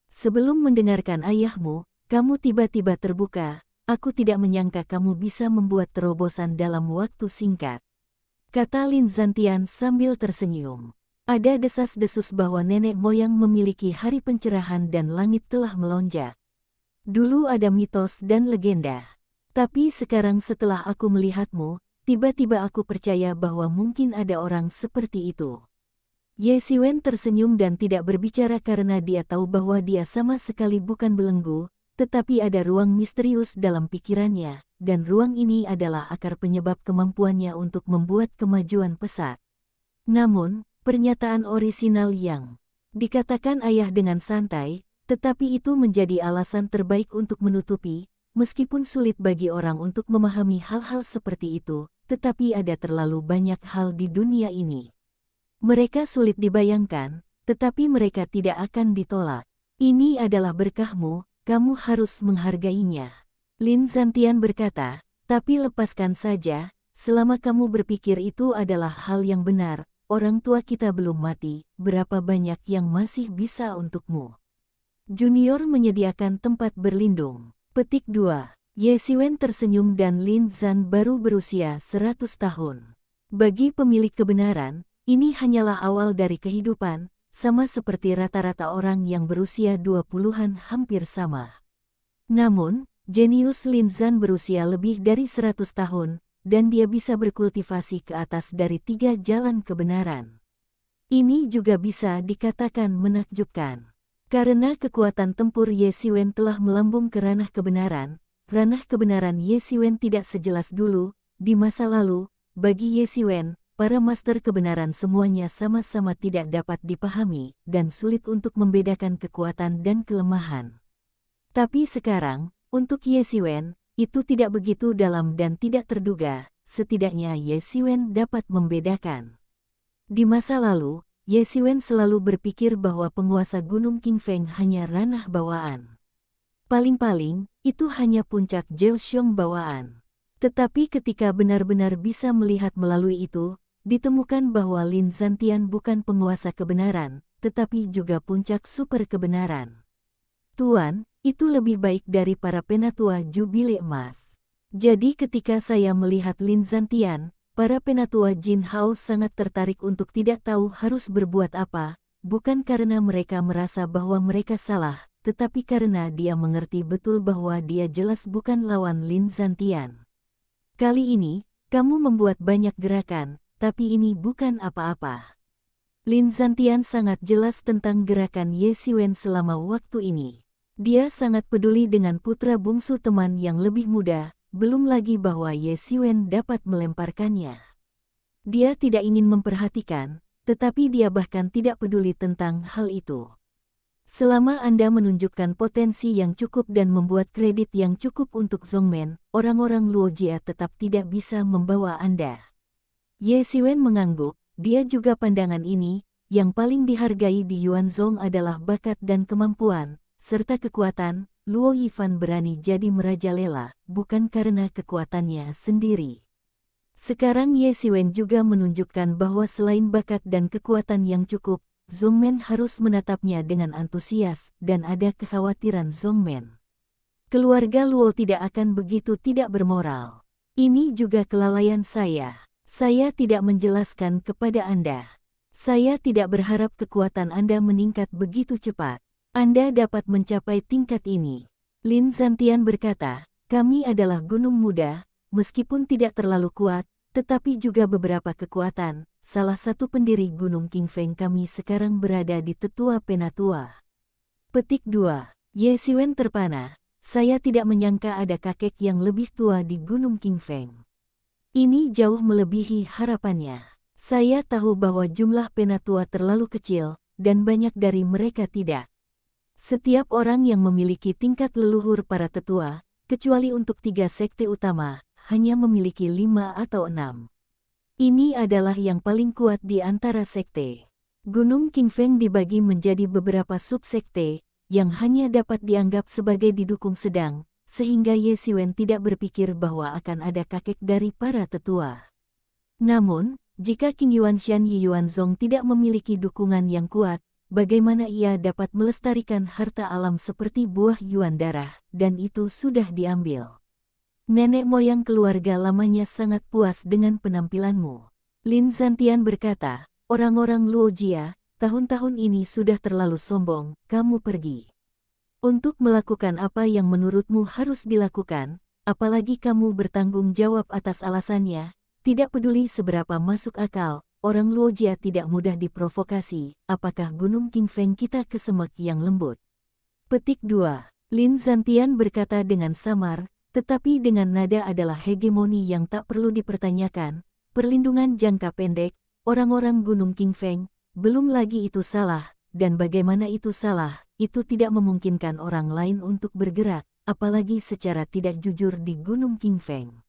Sebelum mendengarkan ayahmu, kamu tiba-tiba terbuka, aku tidak menyangka kamu bisa membuat terobosan dalam waktu singkat. Kata Lin Zhantian sambil tersenyum. Ada desas-desus bahwa nenek moyang memiliki hari pencerahan dan langit telah melonjak. Dulu ada mitos dan legenda. Tapi sekarang setelah aku melihatmu, tiba-tiba aku percaya bahwa mungkin ada orang seperti itu. Ye Xiwen tersenyum dan tidak berbicara karena dia tahu bahwa dia sama sekali bukan belenggu, tetapi ada ruang misterius dalam pikirannya, dan ruang ini adalah akar penyebab kemampuannya untuk membuat kemajuan pesat. Namun, pernyataan orisinal yang dikatakan ayah dengan santai, tetapi itu menjadi alasan terbaik untuk menutupi, meskipun sulit bagi orang untuk memahami hal-hal seperti itu, tetapi ada terlalu banyak hal di dunia ini. Mereka sulit dibayangkan, tetapi mereka tidak akan ditolak. Ini adalah berkahmu, kamu harus menghargainya. Lin Zhantian berkata, tapi lepaskan saja, selama kamu berpikir itu adalah hal yang benar, orang tua kita belum mati, berapa banyak yang masih bisa untukmu. Junior menyediakan tempat berlindung. Petik 2. Ye Xiwen tersenyum dan Lin Zhan baru berusia 100 tahun. Bagi pemilik kebenaran, ini hanyalah awal dari kehidupan, sama seperti rata-rata orang yang berusia 20-an hampir sama. Namun, jenius Lin Zhan berusia lebih dari 100 tahun, dan dia bisa berkultivasi ke atas dari 3 jalan kebenaran. Ini juga bisa dikatakan menakjubkan. Karena kekuatan tempur Ye Xiwen telah melambung ke ranah kebenaran Ye Xiwen tidak sejelas dulu, di masa lalu, bagi Ye Xiwen, para master kebenaran semuanya sama-sama tidak dapat dipahami, dan sulit untuk membedakan kekuatan dan kelemahan. Tapi sekarang, untuk Ye Xiwen, itu tidak begitu dalam dan tidak terduga, setidaknya Ye Xiwen dapat membedakan. Di masa lalu, Ye Xiwen selalu berpikir bahwa penguasa Gunung Qingfeng hanya ranah bawaan. Paling-paling, itu hanya puncak Zheoxiong bawaan. Tetapi ketika benar-benar bisa melihat melalui itu, ditemukan bahwa Lin Zhantian bukan penguasa kebenaran, tetapi juga puncak super kebenaran. Tuan, itu lebih baik dari para penatua Jubile Emas. Jadi ketika saya melihat Lin Zhantian, para penatua Jin Hao sangat tertarik untuk tidak tahu harus berbuat apa, bukan karena mereka merasa bahwa mereka salah, tetapi karena dia mengerti betul bahwa dia jelas bukan lawan Lin Zhantian. Kali ini, kamu membuat banyak gerakan, tapi ini bukan apa-apa. Lin Zhantian sangat jelas tentang gerakan Ye Xiwen selama waktu ini. Dia sangat peduli dengan putra bungsu teman yang lebih muda, belum lagi bahwa Ye Xiwen dapat melemparkannya. Dia tidak ingin memperhatikan, tetapi dia bahkan tidak peduli tentang hal itu. Selama Anda menunjukkan potensi yang cukup dan membuat kredit yang cukup untuk Zhongmen, orang-orang Luojia tetap tidak bisa membawa Anda. Ye Xiwen mengangguk, dia juga pandangan ini, yang paling dihargai di Yuanzhong adalah bakat dan kemampuan, serta kekuatan. Luo Yifan berani jadi merajalela, bukan karena kekuatannya sendiri. Sekarang Ye Xiwen juga menunjukkan bahwa selain bakat dan kekuatan yang cukup, Zhongmen harus menatapnya dengan antusias, dan ada kekhawatiran Zhongmen. Keluarga Luo tidak akan begitu tidak bermoral. Ini juga kelalaian saya. Saya tidak menjelaskan kepada Anda. Saya tidak berharap kekuatan Anda meningkat begitu cepat. Anda dapat mencapai tingkat ini. Lin Zhantian berkata, kami adalah gunung muda, meskipun tidak terlalu kuat, tetapi juga beberapa kekuatan. Salah satu pendiri Gunung Qingfeng kami sekarang berada di tetua Penatua. Petik 2. Ye Xiwen terpana, saya tidak menyangka ada kakek yang lebih tua di Gunung Qingfeng. Ini jauh melebihi harapannya. Saya tahu bahwa jumlah Penatua terlalu kecil, dan banyak dari mereka tidak. Setiap orang yang memiliki tingkat leluhur para tetua, kecuali untuk 3 sekte utama, hanya memiliki 5 atau 6. Ini adalah yang paling kuat di antara sekte. Gunung Qingfeng dibagi menjadi beberapa subsekte, yang hanya dapat dianggap sebagai didukung sedang, sehingga Ye Xiwen tidak berpikir bahwa akan ada kakek dari para tetua. Namun, jika King Yuanshan Yi Yuanzhong tidak memiliki dukungan yang kuat, bagaimana ia dapat melestarikan harta alam seperti buah Yuan darah, dan itu sudah diambil. Nenek moyang keluarga lamanya sangat puas dengan penampilanmu. Lin Zhantian berkata, orang-orang Luojia, tahun-tahun ini sudah terlalu sombong, kamu pergi. Untuk melakukan apa yang menurutmu harus dilakukan, apalagi kamu bertanggung jawab atas alasannya, tidak peduli seberapa masuk akal. Orang Luojia tidak mudah diprovokasi, apakah Gunung Qingfeng kita kesemek yang lembut? Petik 2. Lin Zhantian berkata dengan samar, tetapi dengan nada adalah hegemoni yang tak perlu dipertanyakan, perlindungan jangka pendek, orang-orang Gunung Qingfeng, belum lagi itu salah, dan bagaimana itu salah, itu tidak memungkinkan orang lain untuk bergerak, apalagi secara tidak jujur di Gunung Qingfeng.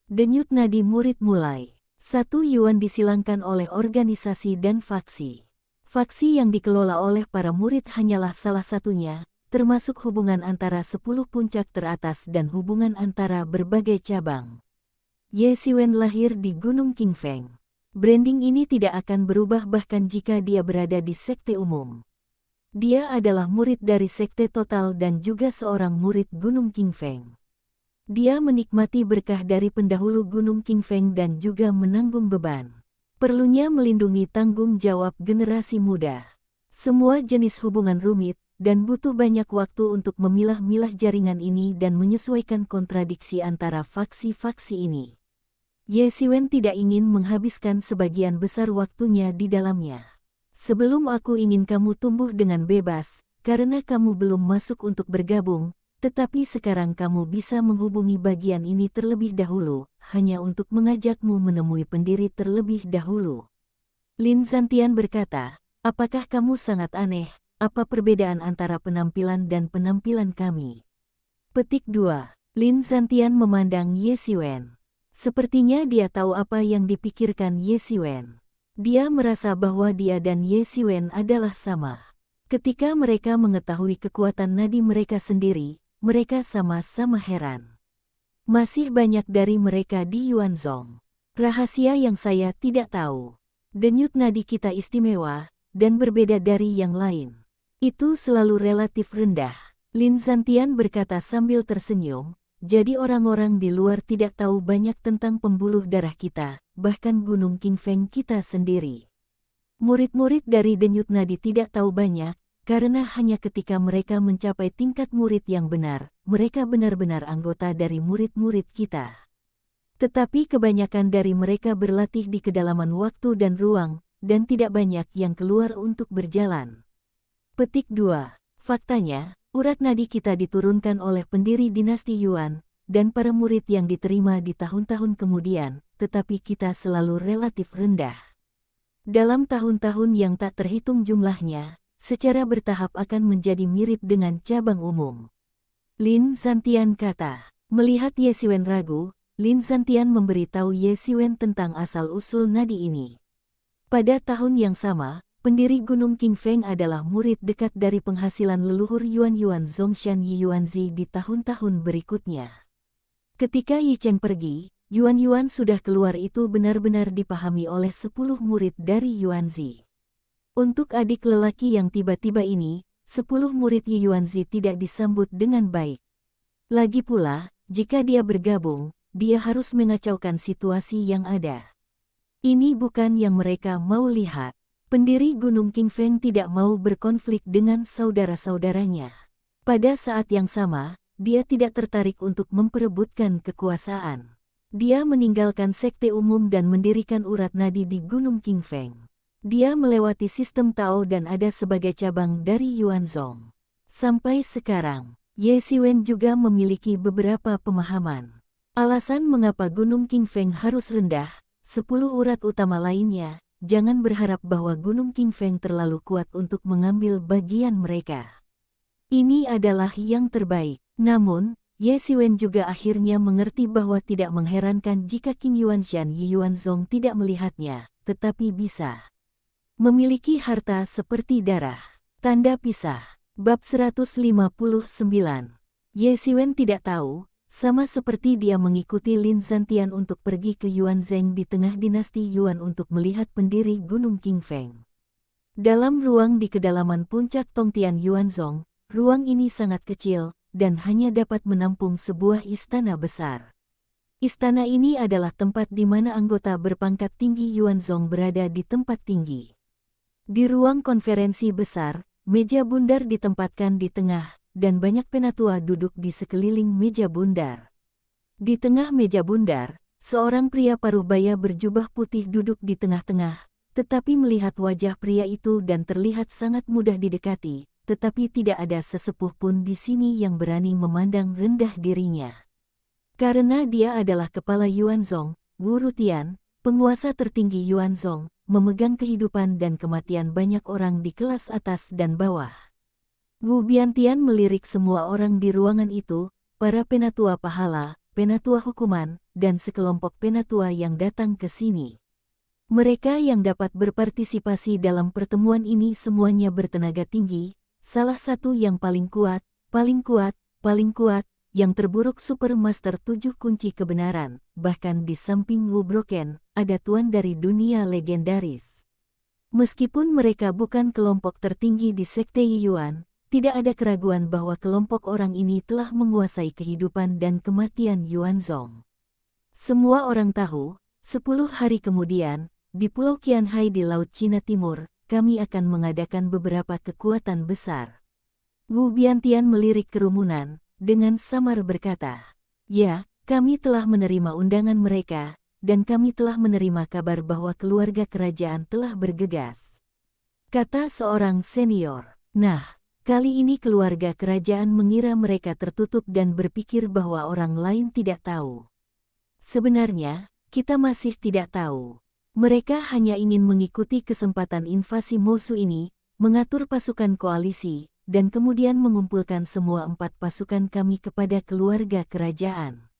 Denyut nadi murid mulai. 1 Yuan disilangkan oleh organisasi dan faksi. Faksi yang dikelola oleh para murid hanyalah salah satunya, termasuk hubungan antara 10 puncak teratas dan hubungan antara berbagai cabang. Ye Xiwen lahir di Gunung Qingfeng. Branding ini tidak akan berubah bahkan jika dia berada di sekte umum. Dia adalah murid dari sekte total dan juga seorang murid Gunung Qingfeng. Dia menikmati berkah dari pendahulu Gunung Qingfeng dan juga menanggung beban. Perlunya melindungi tanggung jawab generasi muda. Semua jenis hubungan rumit, dan butuh banyak waktu untuk memilah-milah jaringan ini dan menyesuaikan kontradiksi antara faksi-faksi ini. Ye Xiwen tidak ingin menghabiskan sebagian besar waktunya di dalamnya. Sebelum aku ingin kamu tumbuh dengan bebas, karena kamu belum masuk untuk bergabung, tetapi sekarang kamu bisa menghubungi bagian ini terlebih dahulu, hanya untuk mengajakmu menemui pendiri terlebih dahulu. Lin Zhantian berkata, apakah kamu sangat aneh, apa perbedaan antara penampilan dan penampilan kami? Petik 2. Lin Zhantian memandang Ye Xiwen. Sepertinya dia tahu apa yang dipikirkan Ye Xiwen. Dia merasa bahwa dia dan Ye Xiwen adalah sama. Ketika mereka mengetahui kekuatan nadi mereka sendiri, mereka sama-sama heran. Masih banyak dari mereka di Yuanzhong. Rahasia yang saya tidak tahu. Denyut nadi kita istimewa, dan berbeda dari yang lain. Itu selalu relatif rendah. Lin Zhantian berkata sambil tersenyum, jadi orang-orang di luar tidak tahu banyak tentang pembuluh darah kita, bahkan Gunung Qingfeng kita sendiri. Murid-murid dari denyut nadi tidak tahu banyak, karena hanya ketika mereka mencapai tingkat murid yang benar, mereka benar-benar anggota dari murid-murid kita. Tetapi kebanyakan dari mereka berlatih di kedalaman waktu dan ruang, dan tidak banyak yang keluar untuk berjalan. Petik 2. Faktanya, urat nadi kita diturunkan oleh pendiri dinasti Yuan, dan para murid yang diterima di tahun-tahun kemudian, tetapi kita selalu relatif rendah. Dalam tahun-tahun yang tak terhitung jumlahnya, secara bertahap akan menjadi mirip dengan cabang umum. Lin Xantian kata. Melihat Ye Xiwen ragu, Lin Xantian memberitahu Ye Xiwen tentang asal-usul nadi ini. Pada tahun yang sama, pendiri Gunung Qingfeng adalah murid dekat dari penghasilan leluhur Yuan Zongshan Yi Yuanzi di tahun-tahun berikutnya. Ketika Yi Cheng pergi, Yuan sudah keluar itu benar-benar dipahami oleh 10 murid dari Yuanzi. Untuk adik lelaki yang tiba-tiba ini, 10 murid Yi Yuanzi tidak disambut dengan baik. Lagi pula, jika dia bergabung, dia harus mengacaukan situasi yang ada. Ini bukan yang mereka mau lihat. Pendiri Gunung Qingfeng tidak mau berkonflik dengan saudara-saudaranya. Pada saat yang sama, dia tidak tertarik untuk memperebutkan kekuasaan. Dia meninggalkan sekte umum dan mendirikan urat nadi di Gunung Qingfeng. Dia melewati sistem Tao dan ada sebagai cabang dari Yuanzong. Sampai sekarang, Ye Xiwen juga memiliki beberapa pemahaman. Alasan mengapa Gunung Qingfeng harus rendah, 10 urat utama lainnya, jangan berharap bahwa Gunung Qingfeng terlalu kuat untuk mengambil bagian mereka. Ini adalah yang terbaik. Namun, Ye Xiwen juga akhirnya mengerti bahwa tidak mengherankan jika Qing Yuanshan Yi Yuanzong tidak melihatnya, tetapi bisa memiliki harta seperti darah. Tanda pisah. Bab 159. Ye Xiwen tidak tahu, sama seperti dia mengikuti Lin Xantian untuk pergi ke Yuanzheng di tengah dinasti Yuan untuk melihat pendiri Gunung Qingfeng. Dalam ruang di kedalaman puncak Tongtian Yuanzong, ruang ini sangat kecil, dan hanya dapat menampung sebuah istana besar. Istana ini adalah tempat di mana anggota berpangkat tinggi Yuanzong berada di tempat tinggi. Di ruang konferensi besar, meja bundar ditempatkan di tengah, dan banyak penatua duduk di sekeliling meja bundar. Di tengah meja bundar, seorang pria paruh baya berjubah putih duduk di tengah-tengah, tetapi melihat wajah pria itu dan terlihat sangat mudah didekati, tetapi tidak ada sesepuh pun di sini yang berani memandang rendah dirinya. Karena dia adalah kepala Yuanzong, Wu Rutian, penguasa tertinggi Yuanzong, memegang kehidupan dan kematian banyak orang di kelas atas dan bawah. Wu Biantian melirik semua orang di ruangan itu, para penatua pahala, penatua hukuman, dan sekelompok penatua yang datang ke sini. Mereka yang dapat berpartisipasi dalam pertemuan ini semuanya bertenaga tinggi, salah satu yang paling kuat, yang terburuk Super Master 7 kunci kebenaran, bahkan di samping Wu Broken, ada tuan dari dunia legendaris. Meskipun mereka bukan kelompok tertinggi di sekte Yuan, tidak ada keraguan bahwa kelompok orang ini telah menguasai kehidupan dan kematian Yuanzong. Semua orang tahu, 10 hari kemudian, di Pulau Qianhai di Laut Cina Timur, kami akan mengadakan beberapa kekuatan besar. Wu Biantian melirik kerumunan, dengan samar berkata, "Ya, kami telah menerima undangan mereka, dan kami telah menerima kabar bahwa keluarga kerajaan telah bergegas," kata seorang senior. Nah, kali ini keluarga kerajaan mengira mereka tertutup dan berpikir bahwa orang lain tidak tahu. Sebenarnya, kita masih tidak tahu. Mereka hanya ingin mengikuti kesempatan invasi musuh ini, mengatur pasukan koalisi, dan kemudian mengumpulkan semua 4 pasukan kami kepada keluarga kerajaan.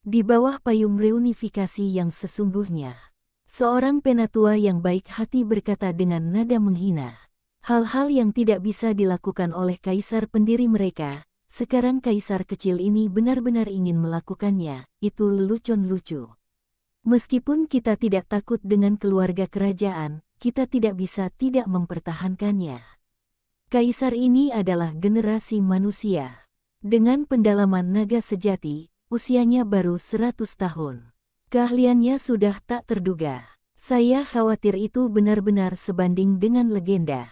Di bawah payung reunifikasi yang sesungguhnya. Seorang penatua yang baik hati berkata dengan nada menghina. Hal-hal yang tidak bisa dilakukan oleh kaisar pendiri mereka, sekarang kaisar kecil ini benar-benar ingin melakukannya, itu lelucon lucu. Meskipun kita tidak takut dengan keluarga kerajaan, kita tidak bisa tidak mempertahankannya. Kaisar ini adalah generasi manusia. Dengan pendalaman naga sejati, usianya baru 100 tahun. Keahliannya sudah tak terduga. Saya khawatir itu benar-benar sebanding dengan legenda.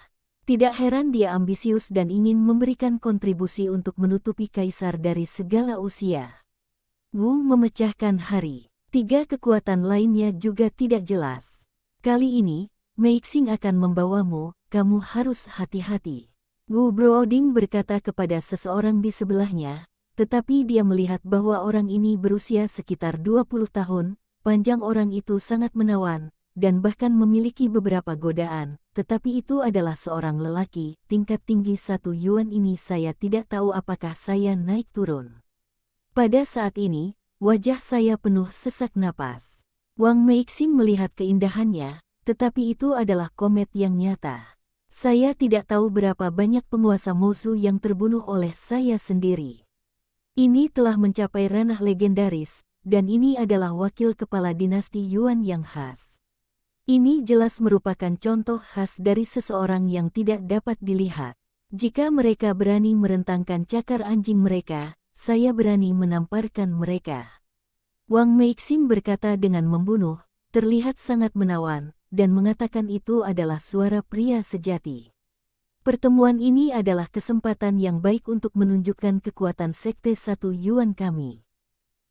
Tidak heran dia ambisius dan ingin memberikan kontribusi untuk menutupi kaisar dari segala usia. Wu memecahkan hari. 3 kekuatan lainnya juga tidak jelas. Kali ini, Meixing akan membawamu, kamu harus hati-hati. Wu Brooding berkata kepada seseorang di sebelahnya, tetapi dia melihat bahwa orang ini berusia sekitar 20 tahun, panjang orang itu sangat menawan, dan bahkan memiliki beberapa godaan, tetapi itu adalah seorang lelaki, tingkat tinggi 1 yuan ini saya tidak tahu apakah saya naik turun. Pada saat ini, wajah saya penuh sesak napas. Wang Meixing melihat keindahannya, tetapi itu adalah komet yang nyata. Saya tidak tahu berapa banyak penguasa Mosu yang terbunuh oleh saya sendiri. Ini telah mencapai ranah legendaris, dan ini adalah wakil kepala dinasti Yuan yang khas. Ini jelas merupakan contoh khas dari seseorang yang tidak dapat dilihat. Jika mereka berani merentangkan cakar anjing mereka, saya berani menamparkan mereka. Wang Meixing berkata dengan membunuh, terlihat sangat menawan, dan mengatakan itu adalah suara pria sejati. Pertemuan ini adalah kesempatan yang baik untuk menunjukkan kekuatan sekte 1 Yuan kami.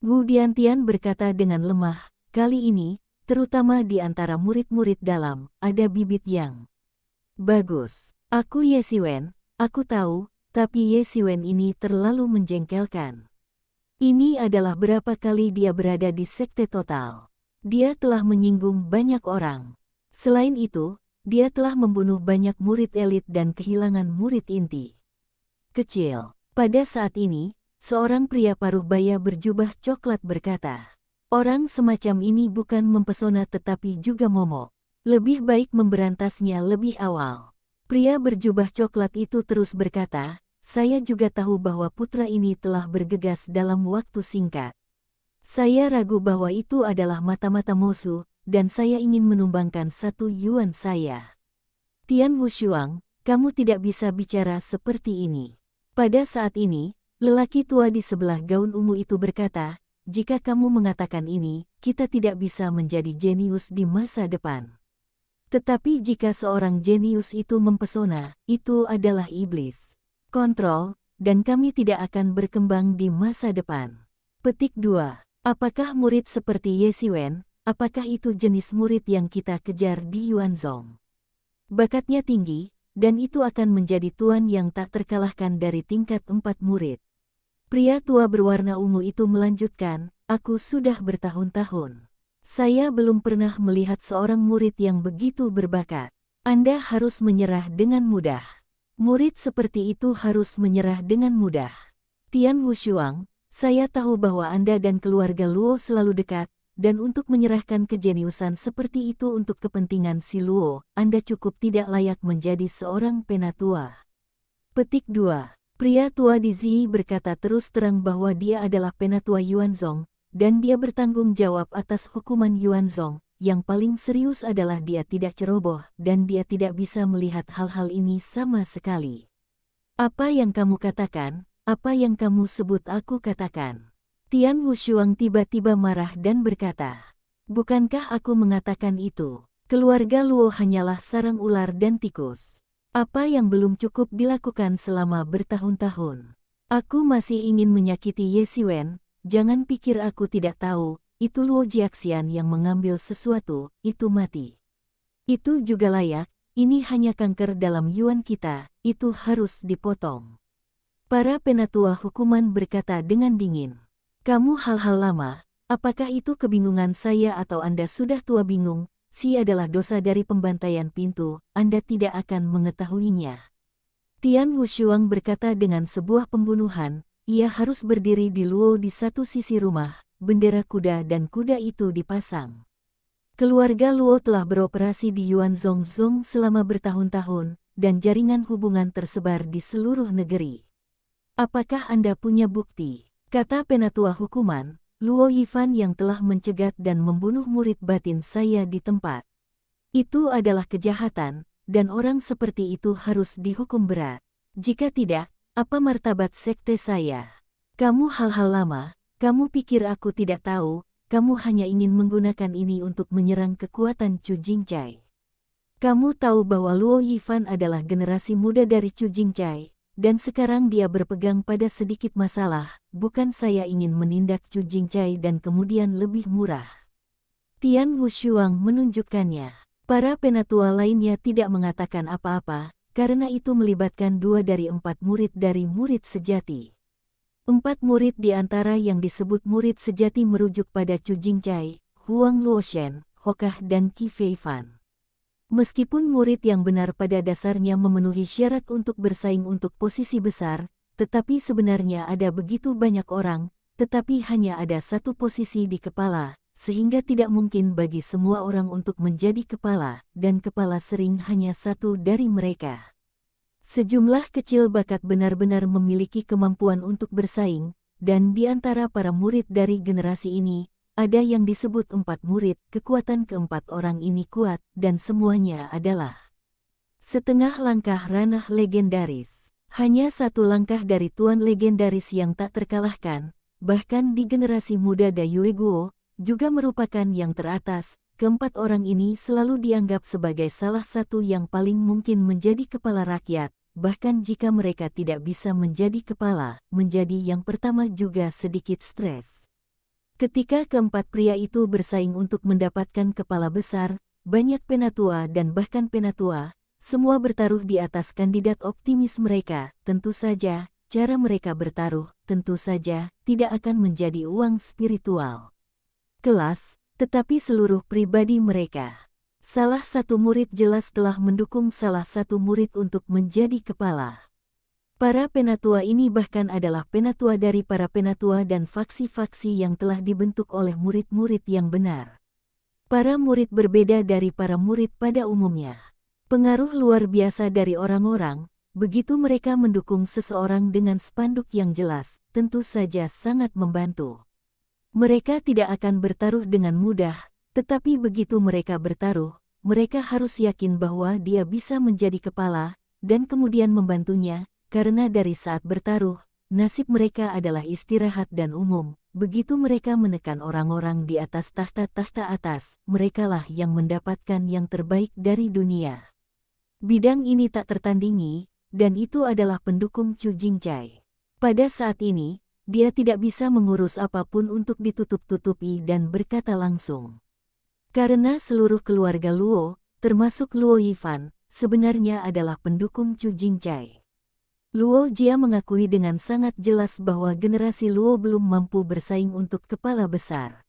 Wu Diantian berkata dengan lemah, kali ini, terutama di antara murid-murid dalam, ada bibit yang bagus. Aku Ye Xiwen, aku tahu, tapi Ye Xiwen ini terlalu menjengkelkan. Ini adalah berapa kali dia berada di sekte total. Dia telah menyinggung banyak orang. Selain itu, dia telah membunuh banyak murid elit dan kehilangan murid inti kecil. Pada saat ini, seorang pria paruh baya berjubah coklat berkata, orang semacam ini bukan mempesona tetapi juga momok. Lebih baik memberantasnya lebih awal. Pria berjubah coklat itu terus berkata, saya juga tahu bahwa putra ini telah bergegas dalam waktu singkat. Saya ragu bahwa itu adalah mata-mata Mosu, dan saya ingin menumbangkan 1 yuan saya. Tian Wushuang, kamu tidak bisa bicara seperti ini. Pada saat ini, lelaki tua di sebelah gaun ungu itu berkata, jika kamu mengatakan ini, kita tidak bisa menjadi jenius di masa depan. Tetapi jika seorang jenius itu mempesona, itu adalah iblis. Kontrol, dan kami tidak akan berkembang di masa depan. Petik 2. Apakah murid seperti Ye Xiwen, apakah itu jenis murid yang kita kejar di Yuanzhong? Bakatnya tinggi, dan itu akan menjadi tuan yang tak terkalahkan dari tingkat 4 murid. Pria tua berwarna ungu itu melanjutkan, aku sudah bertahun-tahun. Saya belum pernah melihat seorang murid yang begitu berbakat. Anda harus menyerah dengan mudah. Murid seperti itu harus menyerah dengan mudah. Tian Wushuang, saya tahu bahwa Anda dan keluarga Luo selalu dekat, dan untuk menyerahkan kejeniusan seperti itu untuk kepentingan si Luo, Anda cukup tidak layak menjadi seorang penatua. Petik 2. Pria tua di Zi berkata terus terang bahwa dia adalah penatua Yuanzhong, dan dia bertanggung jawab atas hukuman Yuanzhong. Yang paling serius adalah dia tidak ceroboh, dan dia tidak bisa melihat hal-hal ini sama sekali. Apa yang kamu katakan, apa yang kamu sebut aku katakan? Tian Wushuang tiba-tiba marah dan berkata, bukankah aku mengatakan itu? Keluarga Luo hanyalah sarang ular dan tikus. Apa yang belum cukup dilakukan selama bertahun-tahun? Aku masih ingin menyakiti Ye Xiwen, jangan pikir aku tidak tahu, itu Luo Jiaxian yang mengambil sesuatu, itu mati. Itu juga layak, ini hanya kanker dalam yuan kita, itu harus dipotong. Para penatua hukuman berkata dengan dingin. Kamu hal-hal lama, apakah itu kebingungan saya atau Anda sudah tua bingung? Si adalah dosa dari pembantaian pintu, Anda tidak akan mengetahuinya. Tian Wushuang berkata dengan sebuah pembunuhan, ia harus berdiri di Luo di satu sisi rumah, bendera kuda dan kuda itu dipasang. Keluarga Luo telah beroperasi di Yuanzhong selama bertahun-tahun, dan jaringan hubungan tersebar di seluruh negeri. Apakah Anda punya bukti? Kata penatua hukuman, Luo Yifan yang telah mencegat dan membunuh murid batin saya di tempat. Itu adalah kejahatan, dan orang seperti itu harus dihukum berat. Jika tidak, apa martabat sekte saya? Kamu hal-hal lama, kamu pikir aku tidak tahu, kamu hanya ingin menggunakan ini untuk menyerang kekuatan Chu Jingcai. Kamu tahu bahwa Luo Yifan adalah generasi muda dari Chu Jingcai, dan sekarang dia berpegang pada sedikit masalah, bukan saya ingin menindak Chu Jingcai dan kemudian lebih murah. Tian Wushuang menunjukkannya. Para penatua lainnya tidak mengatakan apa-apa, karena itu melibatkan 2 dari 4 murid dari murid sejati. 4 murid di antara yang disebut murid sejati merujuk pada Chu Jingcai, Huang Luoshen, Hokah dan Qi Feifan. Meskipun murid yang benar pada dasarnya memenuhi syarat untuk bersaing untuk posisi besar, tetapi sebenarnya ada begitu banyak orang, tetapi hanya ada satu posisi di kepala, sehingga tidak mungkin bagi semua orang untuk menjadi kepala, dan kepala sering hanya satu dari mereka. Sejumlah kecil bakat benar-benar memiliki kemampuan untuk bersaing, dan di antara para murid dari generasi ini, ada yang disebut 4 murid, kekuatan keempat orang ini kuat, dan semuanya adalah setengah langkah ranah legendaris. Hanya satu langkah dari tuan legendaris yang tak terkalahkan, bahkan di generasi muda Dayue Guo, juga merupakan yang teratas. Keempat orang ini selalu dianggap sebagai salah satu yang paling mungkin menjadi kepala rakyat, bahkan jika mereka tidak bisa menjadi kepala, menjadi yang pertama juga sedikit stres. Ketika keempat pria itu bersaing untuk mendapatkan kepala besar, banyak penatua dan bahkan penatua, semua bertaruh di atas kandidat optimis mereka. Tentu saja, cara mereka bertaruh, tentu saja, tidak akan menjadi uang spiritual kelas, tetapi seluruh pribadi mereka. Salah satu murid jelas telah mendukung salah satu murid untuk menjadi kepala. Para penatua ini bahkan adalah penatua dari para penatua dan faksi-faksi yang telah dibentuk oleh murid-murid yang benar. Para murid berbeda dari para murid pada umumnya. Pengaruh luar biasa dari orang-orang, begitu mereka mendukung seseorang dengan spanduk yang jelas, tentu saja sangat membantu. Mereka tidak akan bertaruh dengan mudah, tetapi begitu mereka bertaruh, mereka harus yakin bahwa dia bisa menjadi kepala, dan kemudian membantunya. Karena dari saat bertaruh, nasib mereka adalah istirahat dan umum. Begitu mereka menekan orang-orang di atas tahta-tahta atas, merekalah yang mendapatkan yang terbaik dari dunia. Bidang ini tak tertandingi, dan itu adalah pendukung Chu Jingcai. Pada saat ini, dia tidak bisa mengurus apapun untuk ditutup-tutupi dan berkata langsung. Karena seluruh keluarga Luo, termasuk Luo Yifan, sebenarnya adalah pendukung Chu Jingcai. Luo Jia mengakui dengan sangat jelas bahwa generasi Luo belum mampu bersaing untuk kepala besar.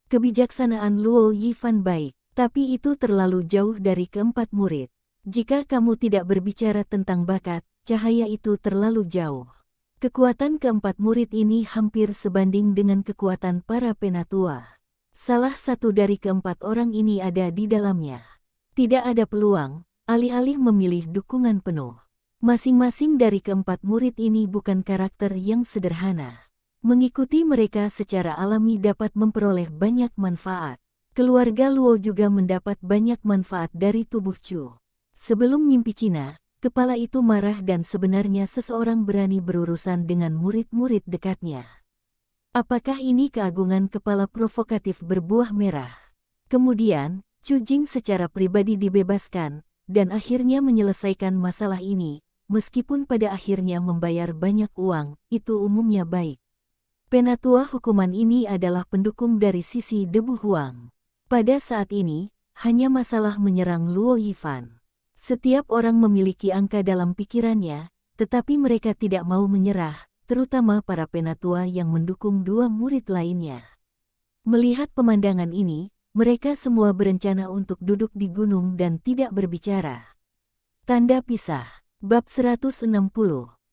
Kebijaksanaan Luo Yifan baik, tapi itu terlalu jauh dari keempat murid. Jika kamu tidak berbicara tentang bakat, cahaya itu terlalu jauh. Kekuatan keempat murid ini hampir sebanding dengan kekuatan para penatua. Salah satu dari keempat orang ini ada di dalamnya. Tidak ada peluang, alih-alih memilih dukungan penuh. Masing-masing dari keempat murid ini bukan karakter yang sederhana. Mengikuti mereka secara alami dapat memperoleh banyak manfaat. Keluarga Luo juga mendapat banyak manfaat dari tubuh Chu. Sebelum mimpi Cina, kepala itu marah dan sebenarnya seseorang berani berurusan dengan murid-murid dekatnya. Apakah ini keagungan kepala provokatif berbuah merah? Kemudian, Chu Jing secara pribadi dibebaskan, dan akhirnya menyelesaikan masalah ini. Meskipun pada akhirnya membayar banyak uang, itu umumnya baik. Penatua hukuman ini adalah pendukung dari sisi debu Huang. Pada saat ini, hanya masalah menyerang Luo Yifan. Setiap orang memiliki angka dalam pikirannya, tetapi mereka tidak mau menyerah, terutama para penatua yang mendukung dua murid lainnya. Melihat pemandangan ini, mereka semua berencana untuk duduk di gunung dan tidak berbicara. Tanda pisah. Bab 160.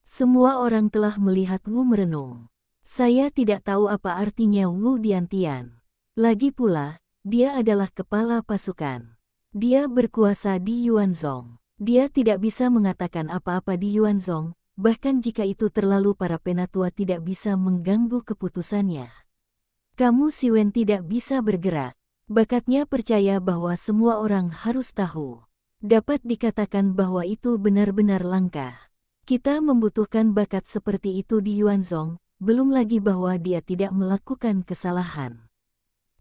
Semua orang telah melihat Wu merenung. Saya tidak tahu apa artinya Wu Diantian. Lagi pula, dia adalah kepala pasukan. Dia berkuasa di Yuanzhong. Dia tidak bisa mengatakan apa-apa di Yuanzhong, bahkan jika itu terlalu para penatua tidak bisa mengganggu keputusannya. Kamu Siwen tidak bisa bergerak. Bakatnya percaya bahwa semua orang harus tahu. Dapat dikatakan bahwa itu benar-benar langka. Kita membutuhkan bakat seperti itu di Yuanzhong, belum lagi bahwa dia tidak melakukan kesalahan.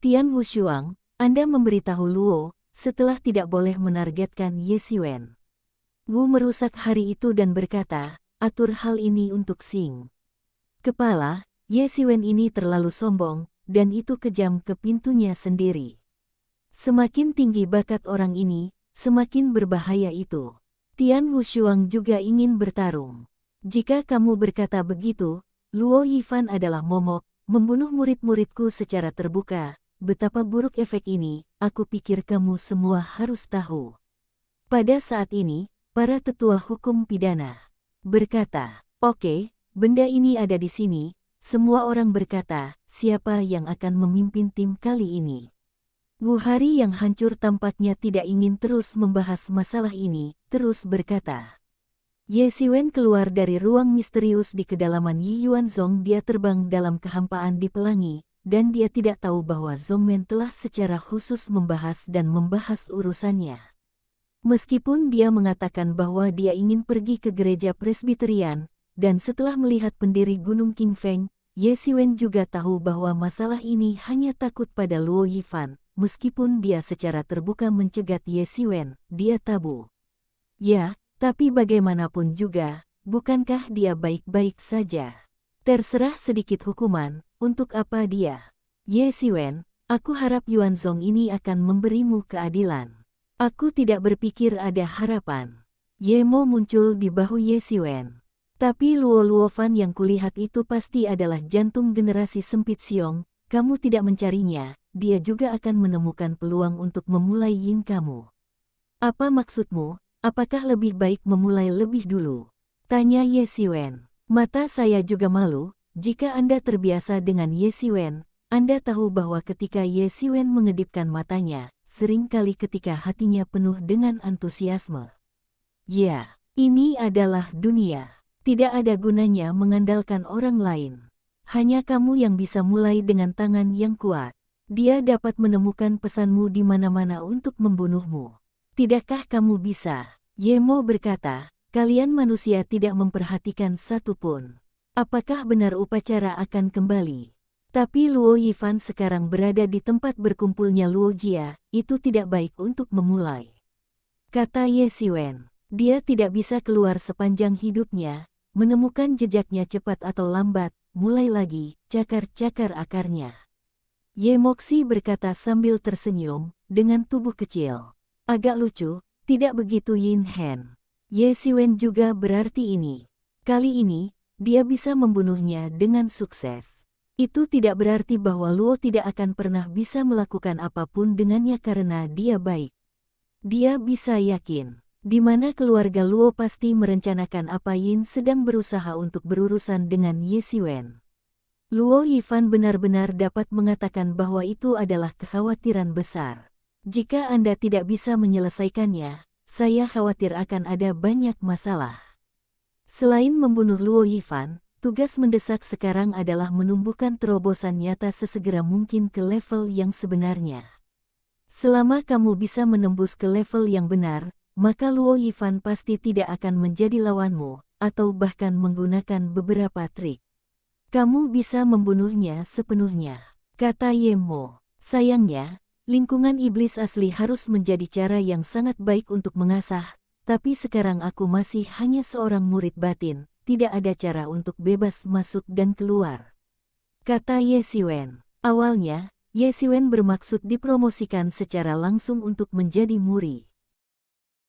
Tian Wushuang, Anda memberitahu Luo, setelah tidak boleh menargetkan Ye Siwen. Wu merusak hari itu dan berkata, atur hal ini untuk Xing. Kepala, Ye Siwen ini terlalu sombong, dan itu kejam ke pintunya sendiri. Semakin tinggi bakat orang ini, semakin berbahaya itu. Tian Wushuang juga ingin bertarung. Jika kamu berkata begitu, Luo Yifan adalah momok, membunuh murid-muridku secara terbuka. Betapa buruk efek ini, aku pikir kamu semua harus tahu. Pada saat ini, para tetua hukum pidana berkata, "Oke, benda ini ada di sini." Semua orang berkata, siapa yang akan memimpin tim kali ini? Wuhari yang hancur tampaknya tidak ingin terus membahas masalah ini, terus berkata. Ye Siwen keluar dari ruang misterius di kedalaman Yi Yuanzong. Dia terbang dalam kehampaan di pelangi, dan dia tidak tahu bahwa Zongmen telah secara khusus membahas urusannya. Meskipun dia mengatakan bahwa dia ingin pergi ke gereja Presbyterian, dan setelah melihat pendiri Gunung Qingfeng, Ye Siwen juga tahu bahwa masalah ini hanya takut pada Luo Yifan. Meskipun dia secara terbuka mencegat Ye Siwen, dia tabu. Ya, tapi bagaimanapun juga, bukankah dia baik-baik saja? Terserah sedikit hukuman, untuk apa dia? Ye Siwen, aku harap Yuanzong ini akan memberimu keadilan. Aku tidak berpikir ada harapan. Ye Mo muncul di bahu Ye Siwen. Tapi Luo Luofan yang kulihat itu pasti adalah jantung generasi sempit Siong. Kamu tidak mencarinya, dia juga akan menemukan peluang untuk memulai yin kamu. Apa maksudmu? Apakah lebih baik memulai lebih dulu? Tanya Ye Siwen. Mata saya juga malu, jika Anda terbiasa dengan Ye Siwen, Anda tahu bahwa ketika Ye Siwen mengedipkan matanya, seringkali ketika hatinya penuh dengan antusiasme. Ya, ini adalah dunia. Tidak ada gunanya mengandalkan orang lain. Hanya kamu yang bisa mulai dengan tangan yang kuat. Dia dapat menemukan pesanmu di mana-mana untuk membunuhmu. Tidakkah kamu bisa? Ye Mo berkata, kalian manusia tidak memperhatikan satu pun. Apakah benar upacara akan kembali? Tapi Luo Yifan sekarang berada di tempat berkumpulnya Luo Jia, itu tidak baik untuk memulai. Kata Ye Siwen, dia tidak bisa keluar sepanjang hidupnya, menemukan jejaknya cepat atau lambat, mulai lagi, cakar-cakar akarnya. Ye Moxi berkata sambil tersenyum, dengan tubuh kecil. Agak lucu, tidak begitu Yin Hen. Ye Siwen juga berarti ini. Kali ini, dia bisa membunuhnya dengan sukses. Itu tidak berarti bahwa Luo tidak akan pernah bisa melakukan apapun dengannya karena dia baik. Dia bisa yakin, di mana keluarga Luo pasti merencanakan apa Yin sedang berusaha untuk berurusan dengan Ye Siwen. Luo Yifan benar-benar dapat mengatakan bahwa itu adalah kekhawatiran besar. Jika Anda tidak bisa menyelesaikannya, saya khawatir akan ada banyak masalah. Selain membunuh Luo Yifan, tugas mendesak sekarang adalah menumbuhkan terobosan nyata sesegera mungkin ke level yang sebenarnya. Selama kamu bisa menembus ke level yang benar, maka Luo Yifan pasti tidak akan menjadi lawanmu, atau bahkan menggunakan beberapa trik. Kamu bisa membunuhnya sepenuhnya, kata Ye Mo. Sayangnya, lingkungan iblis asli harus menjadi cara yang sangat baik untuk mengasah, tapi sekarang aku masih hanya seorang murid batin, tidak ada cara untuk bebas masuk dan keluar. Kata Ye Siwen. Awalnya, Ye Siwen bermaksud dipromosikan secara langsung untuk menjadi muri.